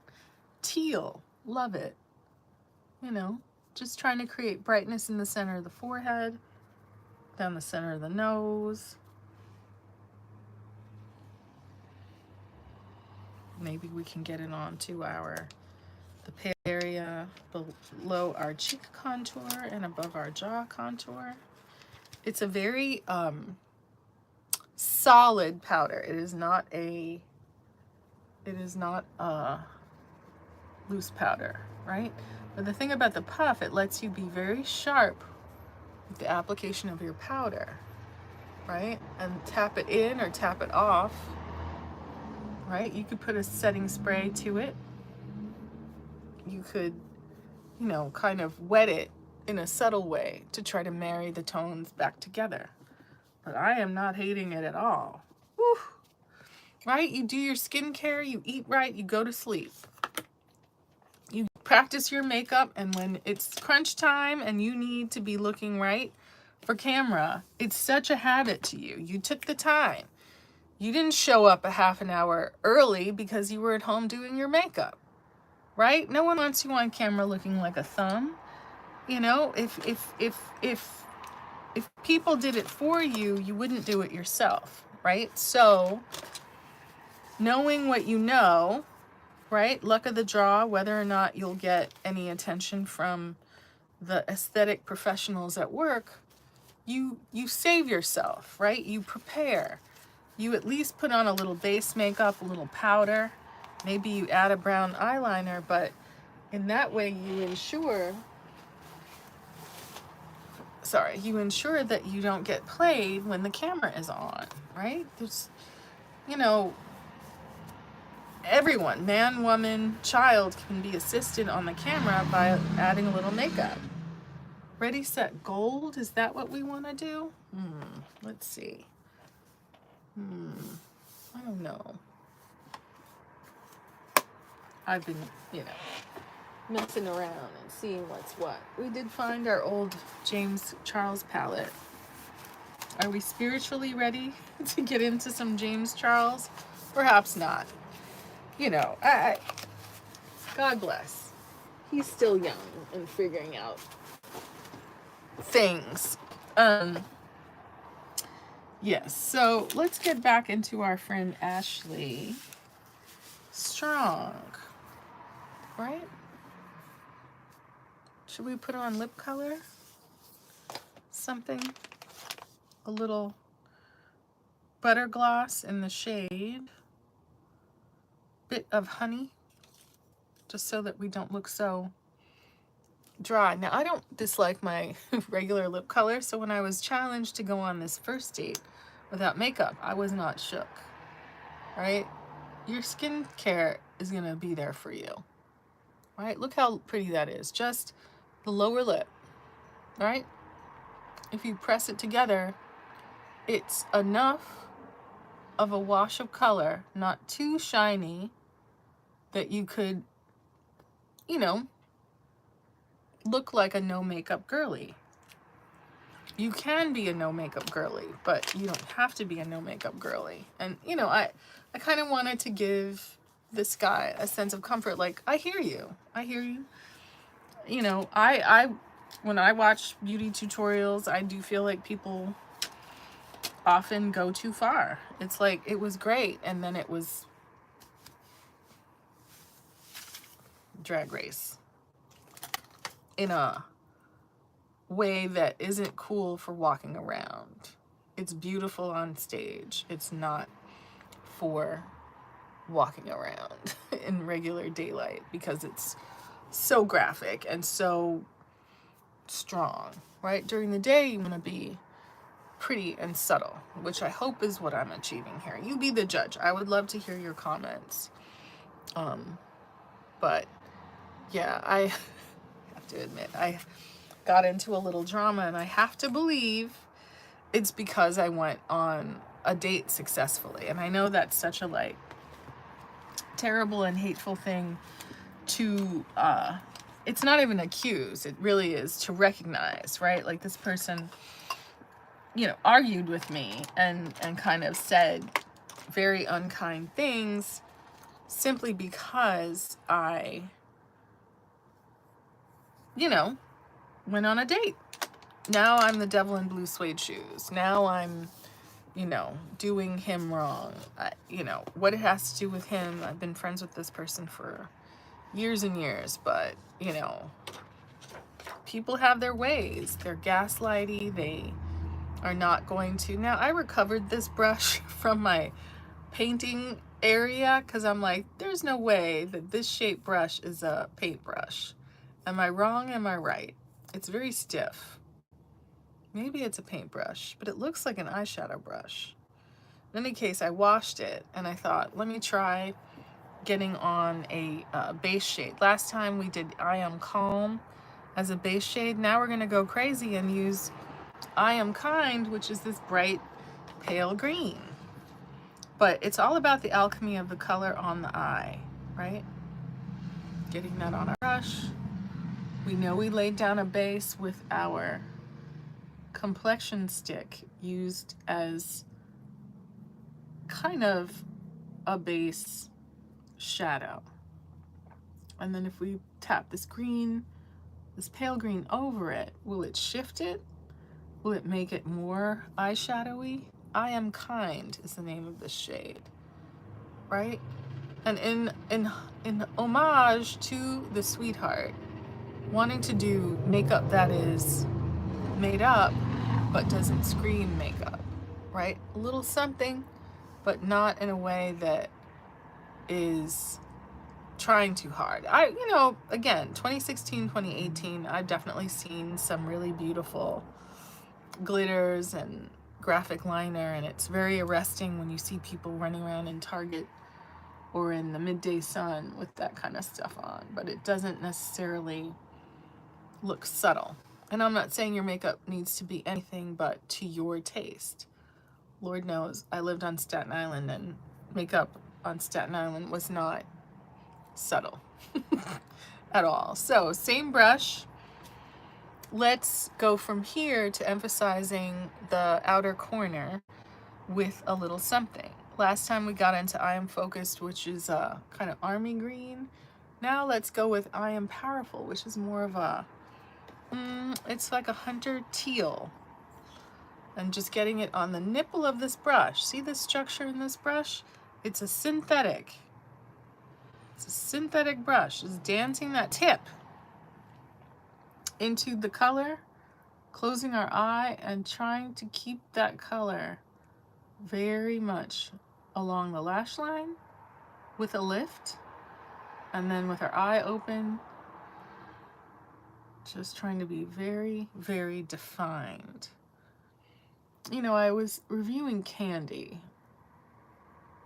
Teal. Love it. You know, just trying to create brightness in the center of the forehead, down the center of the nose. Maybe we can get it onto our the area below our cheek contour and above our jaw contour. It's a very solid powder. It is not a loose powder, right? But the thing about the puff, it lets you be very sharp with the application of your powder, right? And tap it in or tap it off, right? You could put a setting spray to it. You could, you know, kind of wet it in a subtle way to try to marry the tones back together. But I am not hating it at all. Whew. Right? You do your skincare, you eat right, you go to sleep. You practice your makeup, and when it's crunch time and you need to be looking right for camera, it's such a habit to you. You took the time. You didn't show up a half an hour early because you were at home doing your makeup, right? No one wants you on camera looking like a thumb. You know, if people did it for you, you wouldn't do it yourself, right? So knowing what you know, right? Luck of the draw, whether or not you'll get any attention from the aesthetic professionals at work, you save yourself, right? You prepare. You at least put on a little base makeup, a little powder. Maybe you add a brown eyeliner, but in that way you ensure that you don't get played when the camera is on, right? There's, you know, everyone, man, woman, child, can be assisted on the camera by adding a little makeup. Ready, set, gold. Is that what we want to do? Let's see. I don't know. I've been, you know, messing around and seeing what's what. We did find our old James Charles palette. Are we spiritually ready to get into some James Charles? Perhaps not. You know, God bless. He's still young and figuring out things. Yes, so let's get back into our friend Ashley Strong, right? Should we put on lip color? Something? A little butter gloss in the shade. Bit of honey, just so that we don't look so dry. Now, I don't dislike my regular lip color, so when I was challenged to go on this first date without makeup, I was not shook, right? Your skincare is going to be there for you, right? Look how pretty that is. Just the lower lip, right? If you press it together, it's enough of a wash of color, not too shiny, that you could, you know, look like a no makeup girly. You can be a no makeup girly, but you don't have to be a no makeup girly. And, you know, I kind of wanted to give this guy a sense of comfort. Like, I hear you. I hear you. You know, when I watch beauty tutorials, I do feel like people often go too far. It's like, it was great, and then it was Drag Race in a way that isn't cool for walking around. It's beautiful on stage. It's not for walking around in regular daylight because it's so graphic and so strong, right? During the day, you want to be pretty and subtle, which I hope is what I'm achieving here. You be the judge. I would love to hear your comments. But yeah, I have to admit, I got into a little drama, and I have to believe it's because I went on a date successfully. And I know that's such a like terrible and hateful thing to it's not even accuse, it really is to recognize, right? Like, this person, you know, argued with me and kind of said very unkind things simply because I, you know, went on a date. Now I'm the devil in blue suede shoes. Now I'm, you know, doing him wrong. You know, what it has to do with him, I've been friends with this person for years and years, but you know, people have their ways. They're gaslighty. They are not going to. Now, I recovered this brush from my painting area because I'm like, there's no way that this shaped brush is a paintbrush. Am I wrong? Am I right? It's very stiff. Maybe it's a paintbrush, but it looks like an eyeshadow brush. In any case, I washed it and I thought, let me try getting on a base shade. Last time we did I Am Calm as a base shade. Now we're gonna go crazy and use I Am Kind, which is this bright pale green. But it's all about the alchemy of the color on the eye, right? Getting that on our brush. We know we laid down a base with our complexion stick used as kind of a base shadow. And then if we tap this green, this pale green over it, will it shift it? Will it make it more eyeshadowy? I Am Kind is the name of this shade, right? And in homage to the sweetheart, wanting to do makeup that is made up but doesn't scream makeup, right? A little something, but not in a way that is trying too hard. You know, again, 2016, 2018, I've definitely seen some really beautiful glitters and graphic liner, and it's very arresting when you see people running around in Target or in the midday sun with that kind of stuff on, but it doesn't necessarily look subtle. And I'm not saying your makeup needs to be anything but to your taste. Lord knows I lived on Staten Island, and makeup on Staten Island was not subtle at all. So same brush. Let's go from here to emphasizing the outer corner with a little something. Last time we got into I Am Focused, which is a kind of army green. Now let's go with I Am Powerful, which is more of a, it's like a hunter teal. And just getting it on the nipple of this brush. See the structure in this brush? It's a synthetic. It's a synthetic brush. Just dancing that tip into the color, closing our eye and trying to keep that color very much along the lash line with a lift, and then with our eye open, just trying to be very, very defined. You know, I was reviewing candy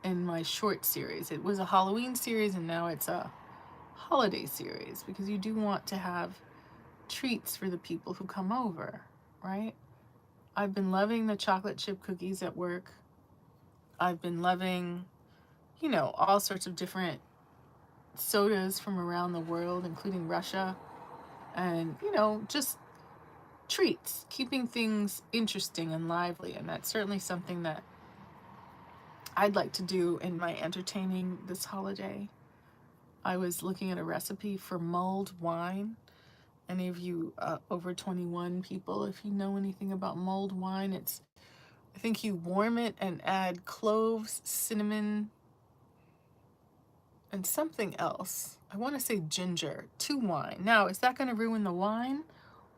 in my short series. It was a Halloween series and now it's a holiday series because you do want to have treats for the people who come over, right? I've been loving the chocolate chip cookies at work. I've been loving, you know, all sorts of different sodas from around the world, including Russia, and, you know, just treats, keeping things interesting and lively. And that's certainly something that I'd like to do in my entertaining this holiday. I was looking at a recipe for mulled wine. Any of you over 21 people, if you know anything about mulled wine, it's, I think you warm it and add cloves, cinnamon, and something else. I want to say ginger to wine. Now, is that going to ruin the wine,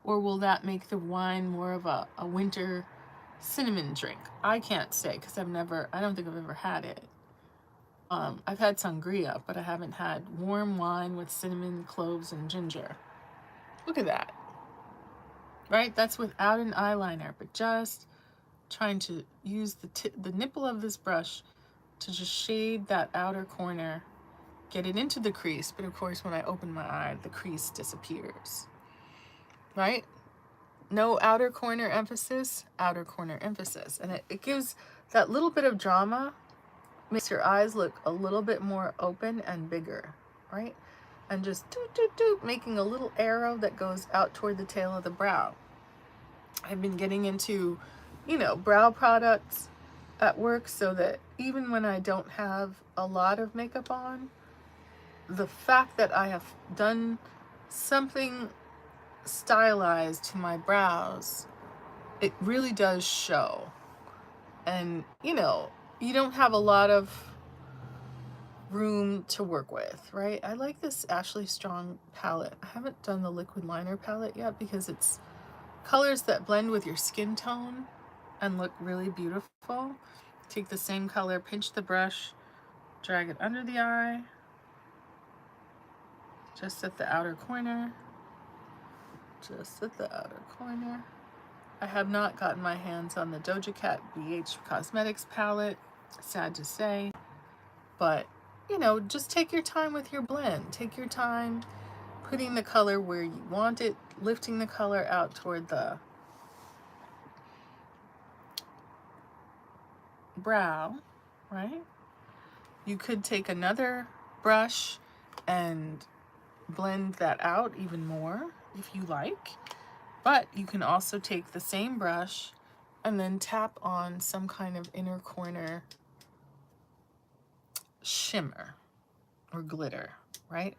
or will that make the wine more of a winter cinnamon drink? I can't say because I don't think I've ever had it. I've had sangria, but I haven't had warm wine with cinnamon, cloves, and ginger. Look at that. Right? That's without an eyeliner, but just trying to use the nipple of this brush to just shade that outer corner, get it into the crease, but of course when I open my eye, the crease disappears. Right? No outer corner emphasis, outer corner emphasis. And it gives that little bit of drama, makes your eyes look a little bit more open and bigger, right? And just doot, doot, doot, making a little arrow that goes out toward the tail of the brow. I've been getting into, you know, brow products at work so that even when I don't have a lot of makeup on, the fact that I have done something stylized to my brows, it really does show. And, you know, you don't have a lot of room to work with, right? I like this Ashley Strong palette. I haven't done the liquid liner palette yet because it's colors that blend with your skin tone and look really beautiful. Take the same color, pinch the brush, drag it under the eye, just at the outer corner, just at the outer corner. I have not gotten my hands on the Doja Cat BH Cosmetics palette, sad to say, but you know, just take your time with your blend. Take your time putting the color where you want it, lifting the color out toward the brow, right? You could take another brush and blend that out even more if you like, but you can also take the same brush and then tap on some kind of inner corner shimmer or glitter, right?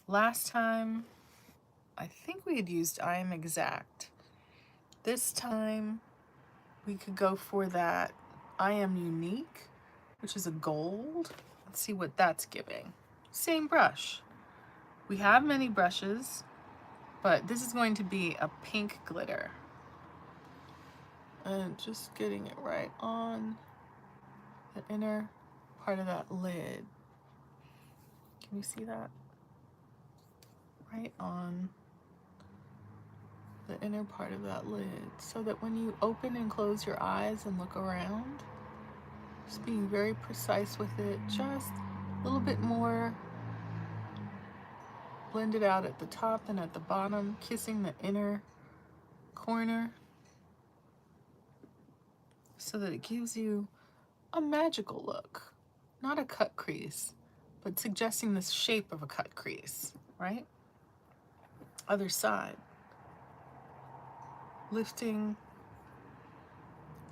Last time, I think we had used I Am Exact. This time, we could go for that I Am Unique, which is a gold. Let's see what that's giving. Same brush. We have many brushes, but this is going to be a pink glitter. And just getting it right on the inner part of that lid. Can you see that? Right on the inner part of that lid, so that when you open and close your eyes and look around, just being very precise with it, just a little bit more blended out at the top and at the bottom, kissing the inner corner so that it gives you a magical look, not a cut crease, but suggesting the shape of a cut crease, right? Other side. Lifting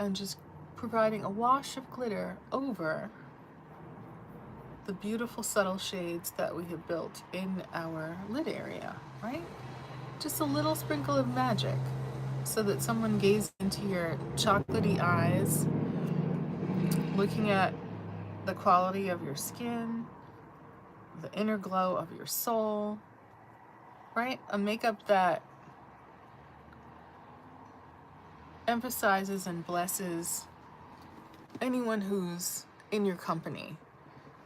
and just providing a wash of glitter over the beautiful subtle shades that we have built in our lid area, right? Just a little sprinkle of magic so that someone gazes into your chocolatey eyes, looking at the quality of your skin, the inner glow of your soul, right? A makeup that emphasizes and blesses anyone who's in your company,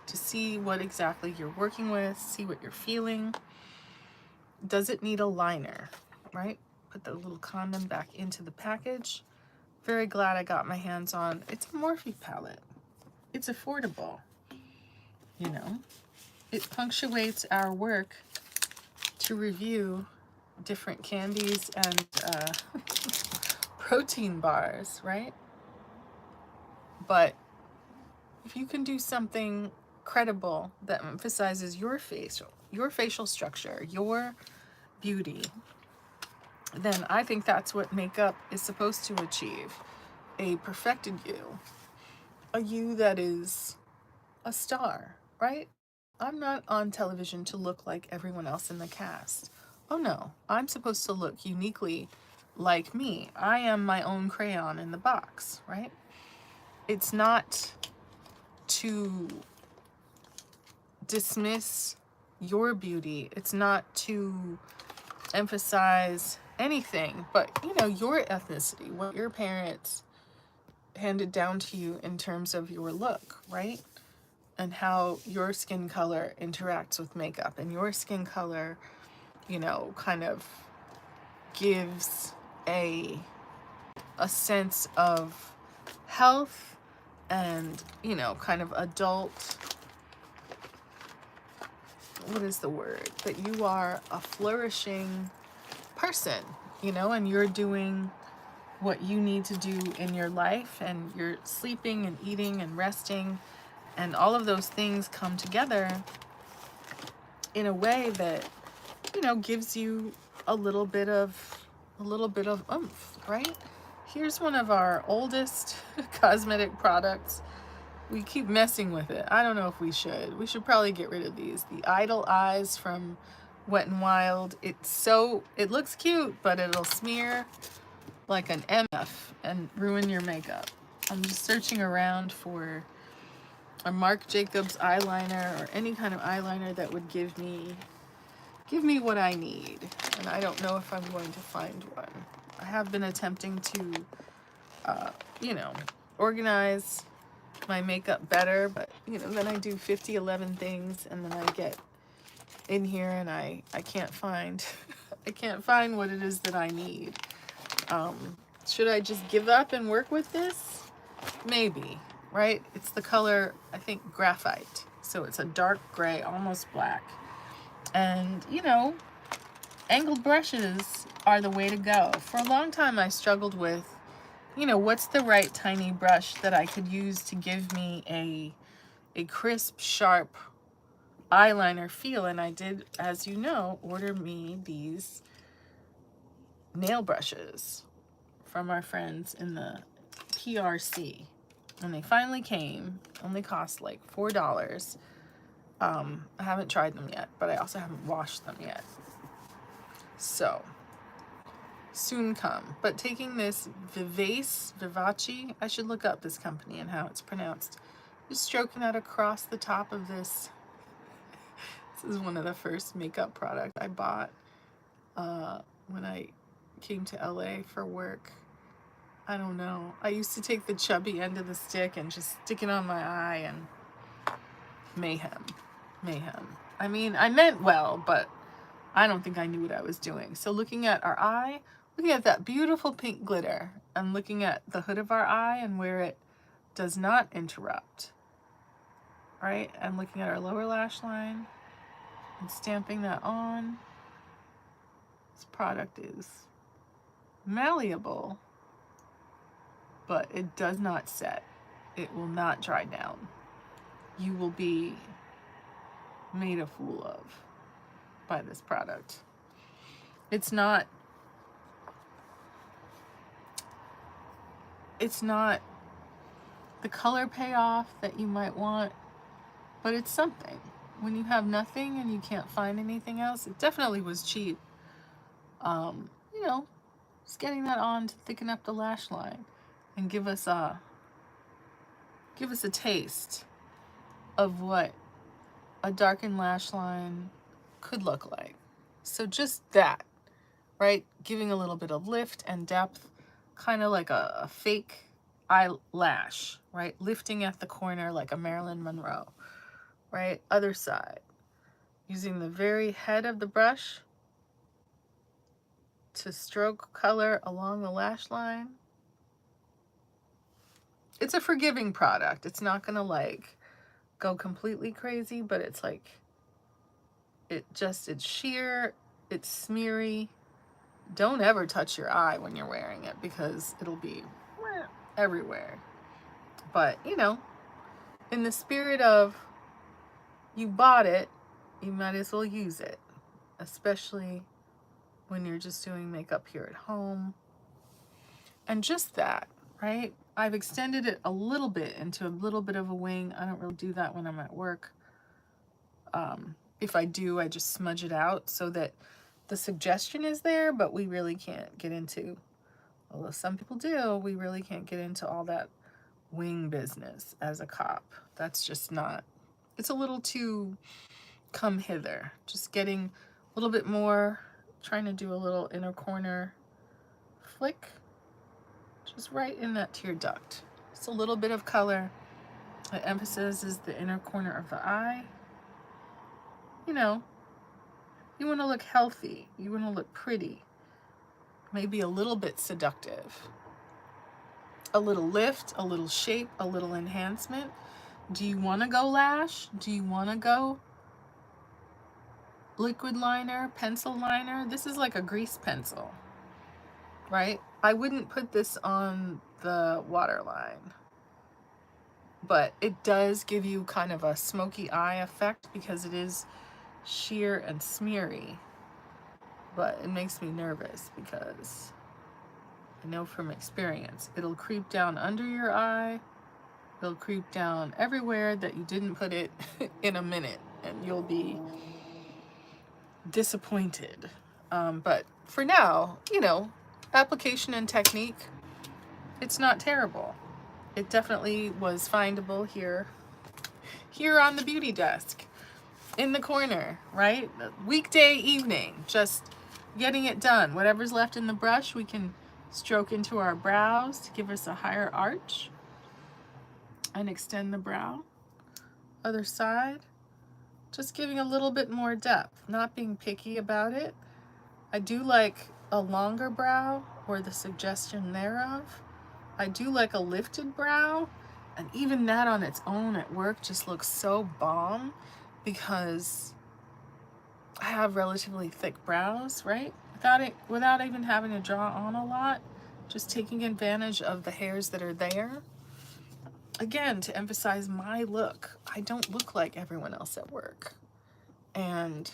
to see what exactly you're working with, see what you're feeling. Does it need a liner, right? Put the little condom back into the package. Very glad I got my hands on. It's a Morphe palette. It's affordable, you know. It punctuates our work to review different candies and protein bars, right? But if you can do something credible that emphasizes your facial structure, your beauty, then I think that's what makeup is supposed to achieve. A perfected you. A you that is a star, right? I'm not on television to look like everyone else in the cast. Oh no, I'm supposed to look uniquely like me. I am my own crayon in the box, right? It's not to dismiss your beauty. It's not to emphasize anything, but you know, your ethnicity, what your parents handed down to you in terms of your look, right? And how your skin color interacts with makeup, and your skin color, you know, kind of gives a sense of health and, you know, kind of adult, what is the word? That you are a flourishing person, you know, and you're doing what you need to do in your life, and you're sleeping and eating and resting, and all of those things come together in a way that, you know, gives you a little bit of oomph, right? Here's one of our oldest cosmetic products. We keep messing with it. I don't know if we should. We should probably get rid of these. The Idle Eyes from Wet n Wild. It looks cute, but it'll smear like an MF and ruin your makeup. I'm just searching around for a Marc Jacobs eyeliner or any kind of eyeliner that would give me what I need. And I don't know if I'm going to find one. I have been attempting to, you know, organize my makeup better, but, you know, then I do 11 things, and then I get in here and I can't find, I can't find what it is that I need. Should I just give up and work with this? Maybe, right? It's the color, I think, graphite. So it's a dark gray, almost black. And, you know, angled brushes are the way to go. For a long time, I struggled with, you know, what's the right tiny brush that I could use to give me a crisp, sharp eyeliner feel. And I did, as you know, order me these nail brushes from our friends in the PRC. And they finally came. Only cost like $4. I haven't tried them yet, but I also haven't washed them yet. So, soon come. But taking this Vivace, I should look up this company and how it's pronounced. Just stroking that across the top of this. This is one of the first makeup products I bought when I came to LA for work. I don't know. I used to take the chubby end of the stick and just stick it on my eye, and mayhem. I mean, I meant well, but I don't think I knew what I was doing. So looking at our eye, looking at that beautiful pink glitter, and looking at the hood of our eye and where it does not interrupt, right? And looking at our lower lash line and stamping that on. This product is malleable, but it does not set. It will not dry down. You will be made a fool of by this product. It's not the color payoff that you might want, but it's something. When you have nothing and you can't find anything else, it definitely was cheap. You know, just getting that on to thicken up the lash line and give us a taste of what a darkened lash line could look like. So just that, right? Giving a little bit of lift and depth, kind of like a fake eyelash, right? Lifting at the corner like a Marilyn Monroe, right? Other side. Using the very head of the brush to stroke color along the lash line. It's a forgiving product. It's not gonna like go completely crazy, but it's like, it's sheer, it's smeary. Don't ever touch your eye when you're wearing it because it'll be everywhere. But, you know, in the spirit of you bought it, you might as well use it, especially when you're just doing makeup here at home. And just that, right? I've extended it a little bit into a little bit of a wing. I don't really do that when I'm at work. If I do, I just smudge it out so that the suggestion is there, but we really can't get into, although some people do, we really can't get into all that wing business as a cop. That's just not, it's a little too come hither. Just getting a little bit more, trying to do a little inner corner flick, just right in that tear duct. Just a little bit of color. It emphasizes the inner corner of the eye. You know, you want to look healthy. You want to look pretty. Maybe a little bit seductive. A little lift, a little shape, a little enhancement. Do you want to go lash? Do you want to go liquid liner, pencil liner? This is like a grease pencil, right? I wouldn't put this on the waterline, but it does give you kind of a smoky eye effect because it is sheer and smeary. But it makes me nervous because I know from experience, it'll creep down under your eye. It'll creep down everywhere that you didn't put it in a minute, and you'll be disappointed. But for now, you know, application and technique, it's not terrible. It definitely was findable here here on the beauty desk, in the corner, right? Weekday evening, just getting it done. Whatever's left in the brush, we can stroke into our brows to give us a higher arch and extend the brow. Other side, just giving a little bit more depth, not being picky about it. I do like a longer brow, or the suggestion thereof. I do like a lifted brow, and even that on its own at work just looks so bomb because I have relatively thick brows, right? Without even having to draw on a lot, just taking advantage of the hairs that are there. Again, to emphasize my look. I don't look like everyone else at work. And,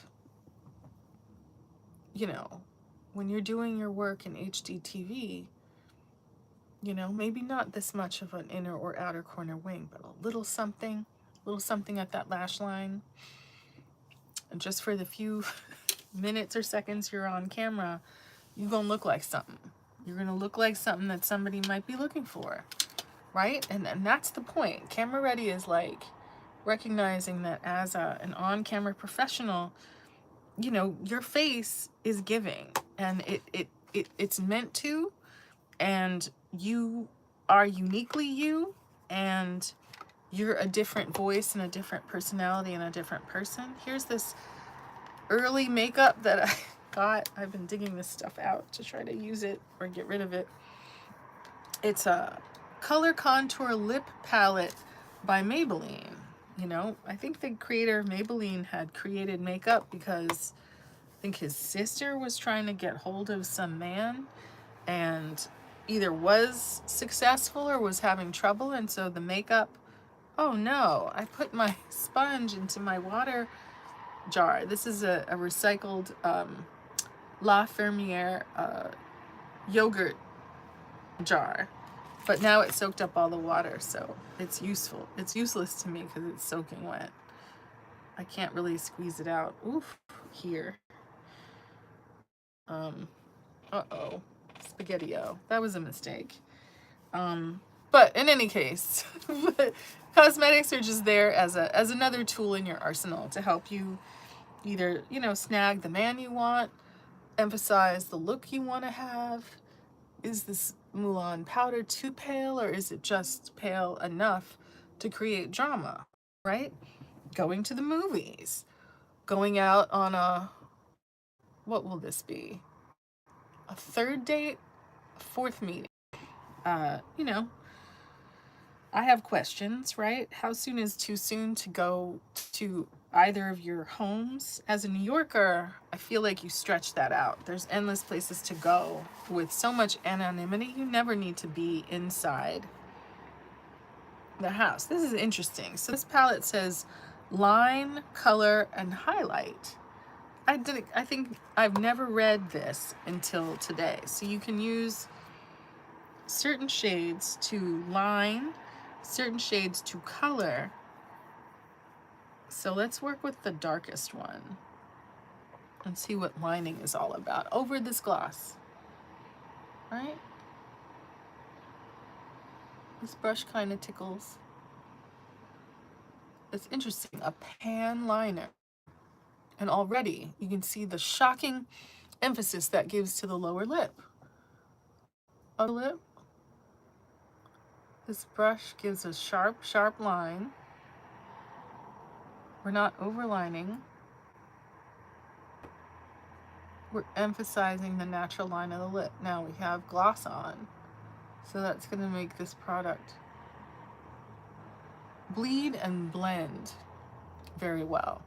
you know, when you're doing your work in HDTV, you know, maybe not this much of an inner or outer corner wing, but a little something at that lash line. And just for the few minutes or seconds you're on camera, you're gonna look like something. You're gonna look like something that somebody might be looking for, right? And that's the point. Camera ready is like recognizing that as an on-camera professional, you know, your face is giving, and it's meant to, and you are uniquely you, and you're a different voice and a different personality and a different person. Here's this early makeup that I got. I've been digging this stuff out to try to use it or get rid of it. It's a color contour lip palette by Maybelline. You know, I think the creator of Maybelline had created makeup because I think his sister was trying to get hold of some man and either was successful or was having trouble, and so the makeup, oh no, I put my sponge into my water jar. This is a recycled La Fermière yogurt jar, but now it soaked up all the water, so it's useful. It's useless to me because it's soaking wet. I can't really squeeze it out. Oof, here. Uh-oh. Spaghetti-o. That was a mistake. But in any case, cosmetics are just there as another tool in your arsenal to help you either, you know, snag the man you want, emphasize the look you want to have. Is this Mulan powder too pale, or is it just pale enough to create drama, right? Going to the movies, going out on what will this be? A third date, a fourth meeting. You know, I have questions, right? How soon is too soon to go to either of your homes? As a New Yorker, I feel like you stretch that out. There's endless places to go with so much anonymity. You never need to be inside the house. This is interesting. So this palette says line, color, and highlight. I think I've never read this until today. So you can use certain shades to line, certain shades to color. So let's work with the darkest one and see what lining is all about over this gloss, right? This brush kind of tickles. It's interesting, a pan liner. And already you can see the shocking emphasis that gives to the lower lip. Upper lip. This brush gives a sharp, sharp line. We're not overlining. We're emphasizing the natural line of the lip. Now we have gloss on, so that's going to make this product bleed and blend very well.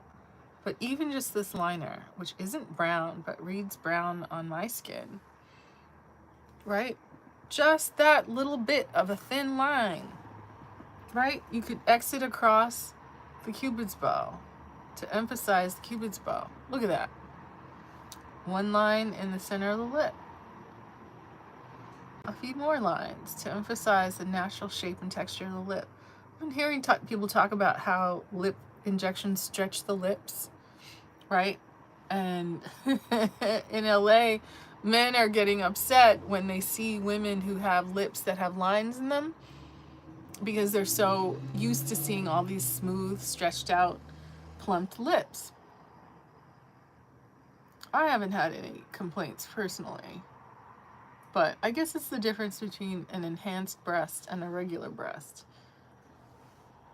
But even just this liner, which isn't brown, but reads brown on my skin, right? Just that little bit of a thin line, right? You could exit across the Cupid's bow to emphasize the Cupid's bow. Look at that. One line in the center of the lip. A few more lines to emphasize the natural shape and texture of the lip. I'm hearing people talk about how lip injections stretch the lips, right? And in LA, men are getting upset when they see women who have lips that have lines in them. because they're so used to seeing all these smooth, stretched out, plumped lips. I haven't had any complaints personally, but I guess it's the difference between an enhanced breast and a regular breast.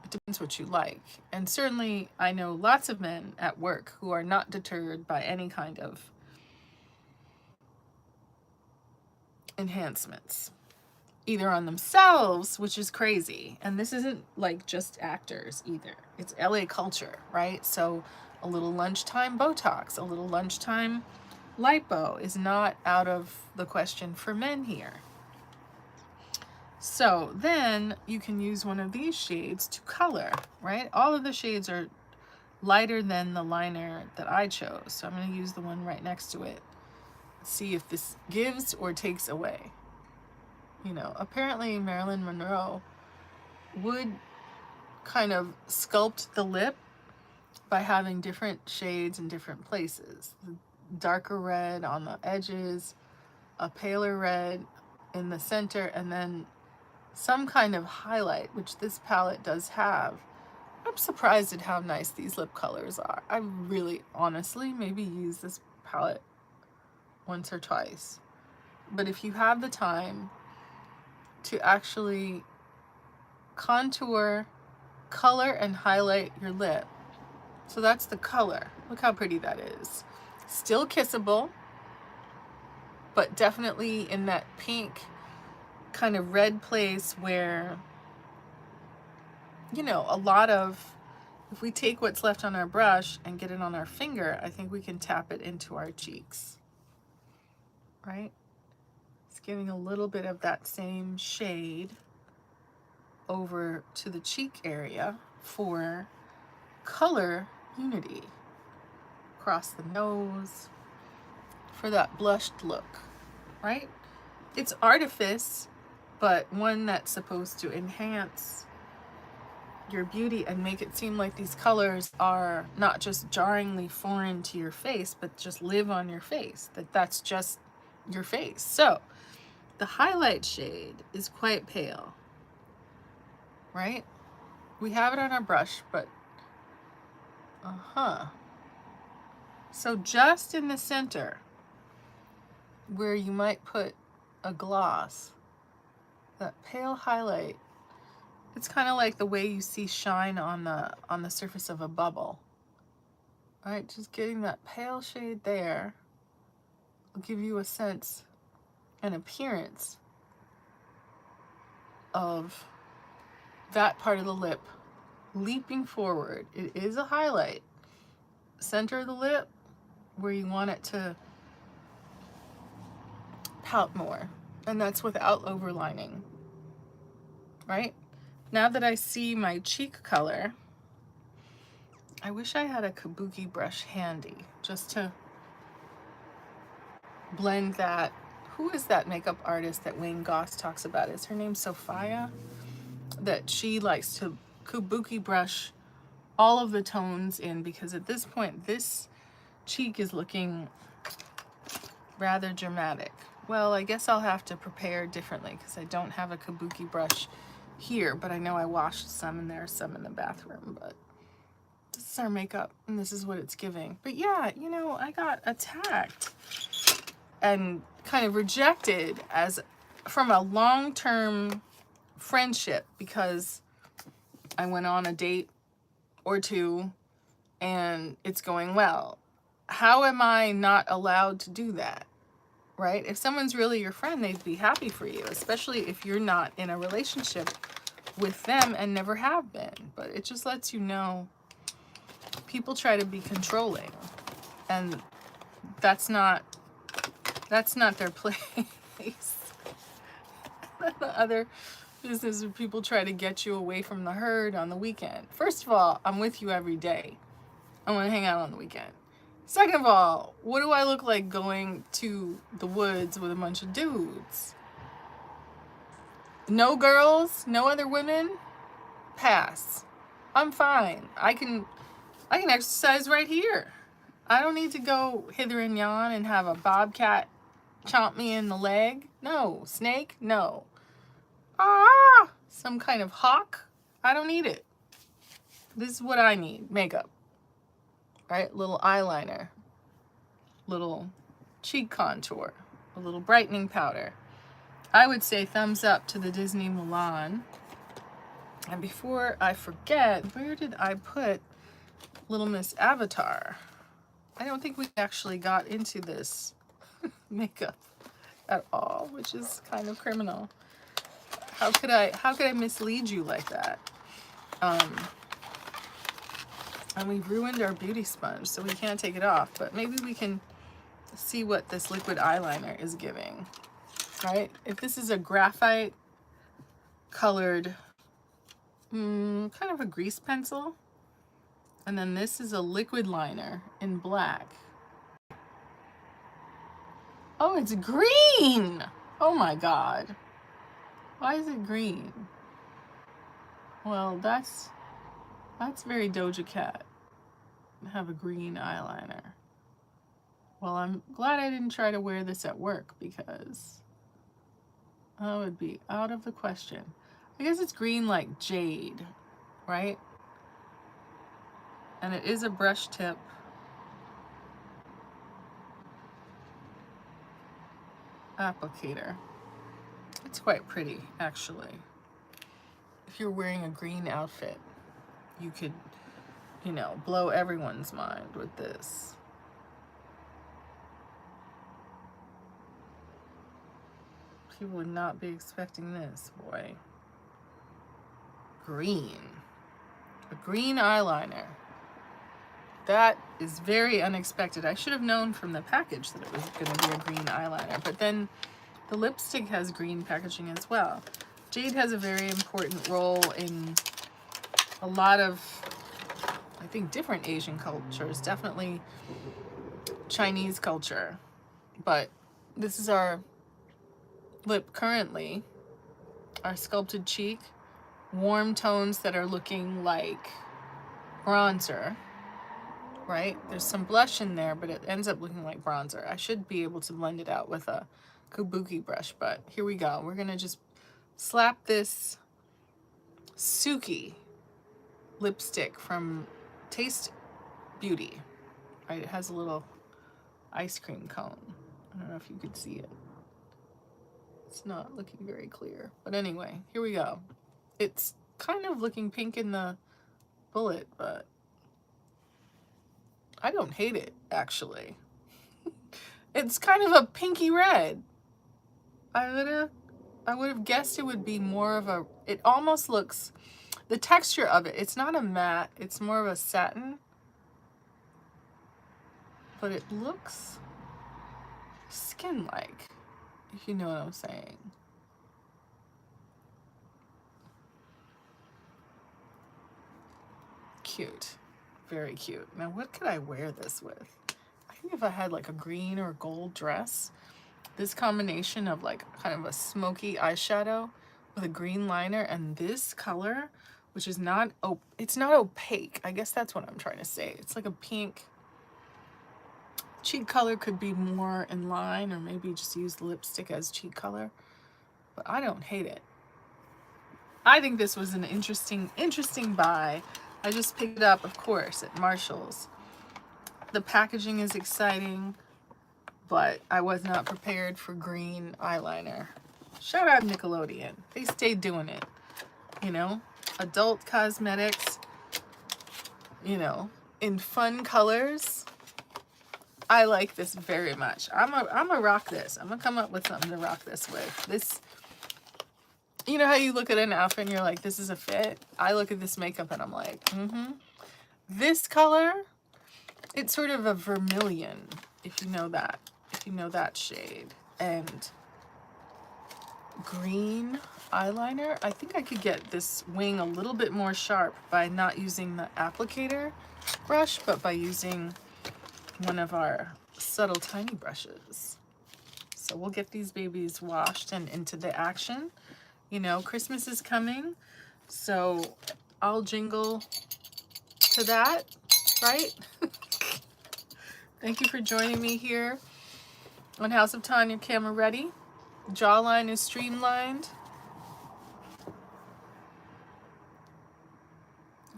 It depends what you like. And certainly I know lots of men at work who are not deterred by any kind of enhancements, either on themselves, which is crazy. And this isn't like just actors either. It's LA culture, right? So a little lunchtime Botox, a little lunchtime lipo is not out of the question for men here. So then you can use one of these shades to color, right? All of the shades are lighter than the liner that I chose. So I'm going to use the one right next to it. See if this gives or takes away. You know, apparently Marilyn Monroe would kind of sculpt the lip by having different shades in different places. The darker red on the edges, a paler red in the center, and then some kind of highlight, which this palette does have. I'm surprised at how nice these lip colors are. I really, honestly, maybe use this palette once or twice. But if you have the time to actually contour, color, and highlight your lip. So that's the color. Look how pretty that is. Still kissable, but definitely in that pink kind of red place where, you know, a lot of, if we take what's left on our brush and get it on our finger, I think we can tap it into our cheeks, right? It's giving a little bit of that same shade over to the cheek area for color unity. Across the nose for that blushed look, right? It's artifice, but one that's supposed to enhance your beauty and make it seem like these colors are not just jarringly foreign to your face, but just live on your face, that's just your face. So the highlight shade is quite pale, right? We have it on our brush, but so just in the center where you might put a gloss, that pale highlight, it's kind of like the way you see shine on the surface of a bubble. All right, just getting that pale shade there will give you a sense, an appearance of that part of the lip leaping forward. It is a highlight. Center of the lip where you want it to pout more, and that's without overlining, right? Now that I see my cheek color, I wish I had a kabuki brush handy just to blend that. Who is that makeup artist that Wayne Goss talks about? Is her name Sophia? That she likes to kabuki brush all of the tones in, because at this point this cheek is looking rather dramatic. Well, I guess I'll have to prepare differently because I don't have a kabuki brush here, but I know I washed some and there's some in the bathroom. But this is our makeup and this is what it's giving. But yeah, you know, I got attacked and kind of rejected as from a long-term friendship because I went on a date or two and it's going well. How am I not allowed to do that? Right? If someone's really your friend, they'd be happy for you, especially if you're not in a relationship with them and never have been. But it just lets you know people try to be controlling, and that's not their place. The other business where people try to get you away from the herd on the weekend. First of all, I'm with you every day. I want to hang out on the weekend. Second of all, what do I look like going to the woods with a bunch of dudes? No girls? No other women? Pass. I'm fine. I can exercise right here. I don't need to go hither and yon and have a bobcat chomp me in the leg. No. Snake? No. Ah! some kind of hawk. I don't need it. This is what I need. Makeup. Right? Little eyeliner. Little cheek contour. A little brightening powder. I would say thumbs up to the Disney Milan. And before I forget, where did I put Little Miss Avatar? I don't think we actually got into this makeup at all, which is kind of criminal. How could I mislead you like that? And we ruined our beauty sponge, so we can't take it off, but maybe we can see what this liquid eyeliner is giving, right? If this is a graphite colored, kind of a grease pencil, and then this is a liquid liner in black. Oh, it's green! Oh my God. Why is it green? Well, that's very Doja Cat. Have a green eyeliner. Well, I'm glad I didn't try to wear this at work because that would be out of the question. I guess it's green like jade, right? And it is a brush tip. Applicator. It's quite pretty, actually. If you're wearing a green outfit, you could, you know, blow everyone's mind with this. People would not be expecting this, boy. Green. A green eyeliner. That is very unexpected. I should have known from the package that it was going to be a green eyeliner, but then the lipstick has green packaging as well. Jade has a very important role in a lot of, I think, different Asian cultures, definitely Chinese culture. But this is our lip currently, our sculpted cheek, warm tones that are looking like bronzer, right? There's some blush in there, but it ends up looking like bronzer. I should be able to blend it out with a kabuki brush, but here we go. We're gonna just slap this Suki lipstick from Taste Beauty, right? It has a little ice cream cone. I don't know if you could see it. It's not looking very clear, but anyway, here we go. It's kind of looking pink in the bullet, but I don't hate it, actually. It's kind of a pinky red. I would have guessed it would be more of a, it almost looks, the texture of it, it's not a matte, it's more of a satin, but it looks skin-like, if you know what I'm saying. Cute. Very cute. Now, what could I wear this with? I think if I had like a green or gold dress, this combination of like kind of a smoky eyeshadow with a green liner and this color, which is not, it's not opaque. I guess that's what I'm trying to say. It's like a pink. Cheek color could be more in line, or maybe just use the lipstick as cheek color, but I don't hate it. I think this was an interesting buy. I just picked it up, of course, at Marshall's. The packaging is exciting, but I was not prepared for green eyeliner. Shout out Nickelodeon. They stayed doing it. You know, adult cosmetics, you know, in fun colors. I like this very much. I'm a rock this. I'm gonna come up with something to rock this with. This, you know how you look at an outfit and you're like, this is a fit? I look at this makeup and I'm like, This color, it's sort of a vermilion, if you know that shade. And green eyeliner. I think I could get this wing a little bit more sharp by not using the applicator brush, but by using one of our subtle tiny brushes. So we'll get these babies washed and into the action. You know, Christmas is coming, so I'll jingle to that, right? Thank you for joining me here on House of Tanya. Camera ready. Jawline is streamlined.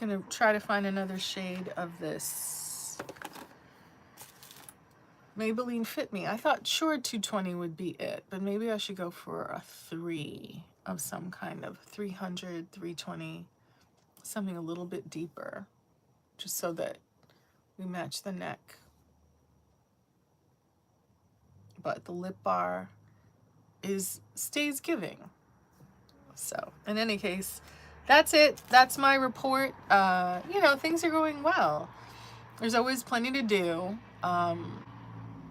I'm gonna try to find another shade of this Maybelline Fit Me. I thought sure 220 would be it, but maybe I should go for a 3 of some kind of 300, 320, something a little bit deeper, just so that we match the neck. But the lip bar stays giving. So in any case, that's it. That's my report. You know, things are going well. There's always plenty to do.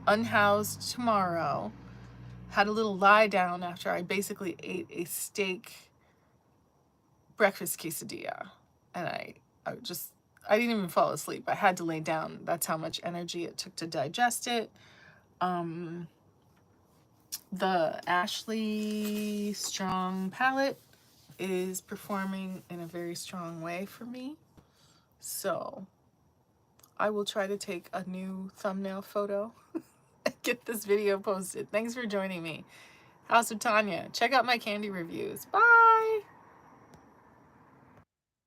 Unhoused tomorrow. Had a little lie down after I basically ate a steak breakfast quesadilla. And I didn't even fall asleep. I had to lay down. That's how much energy it took to digest it. The Ashley Strong palette is performing in a very strong way for me. So I will try to take a new thumbnail photo and get this video posted. Thanks for joining me. House of Tanya. Check out my candy reviews. Bye!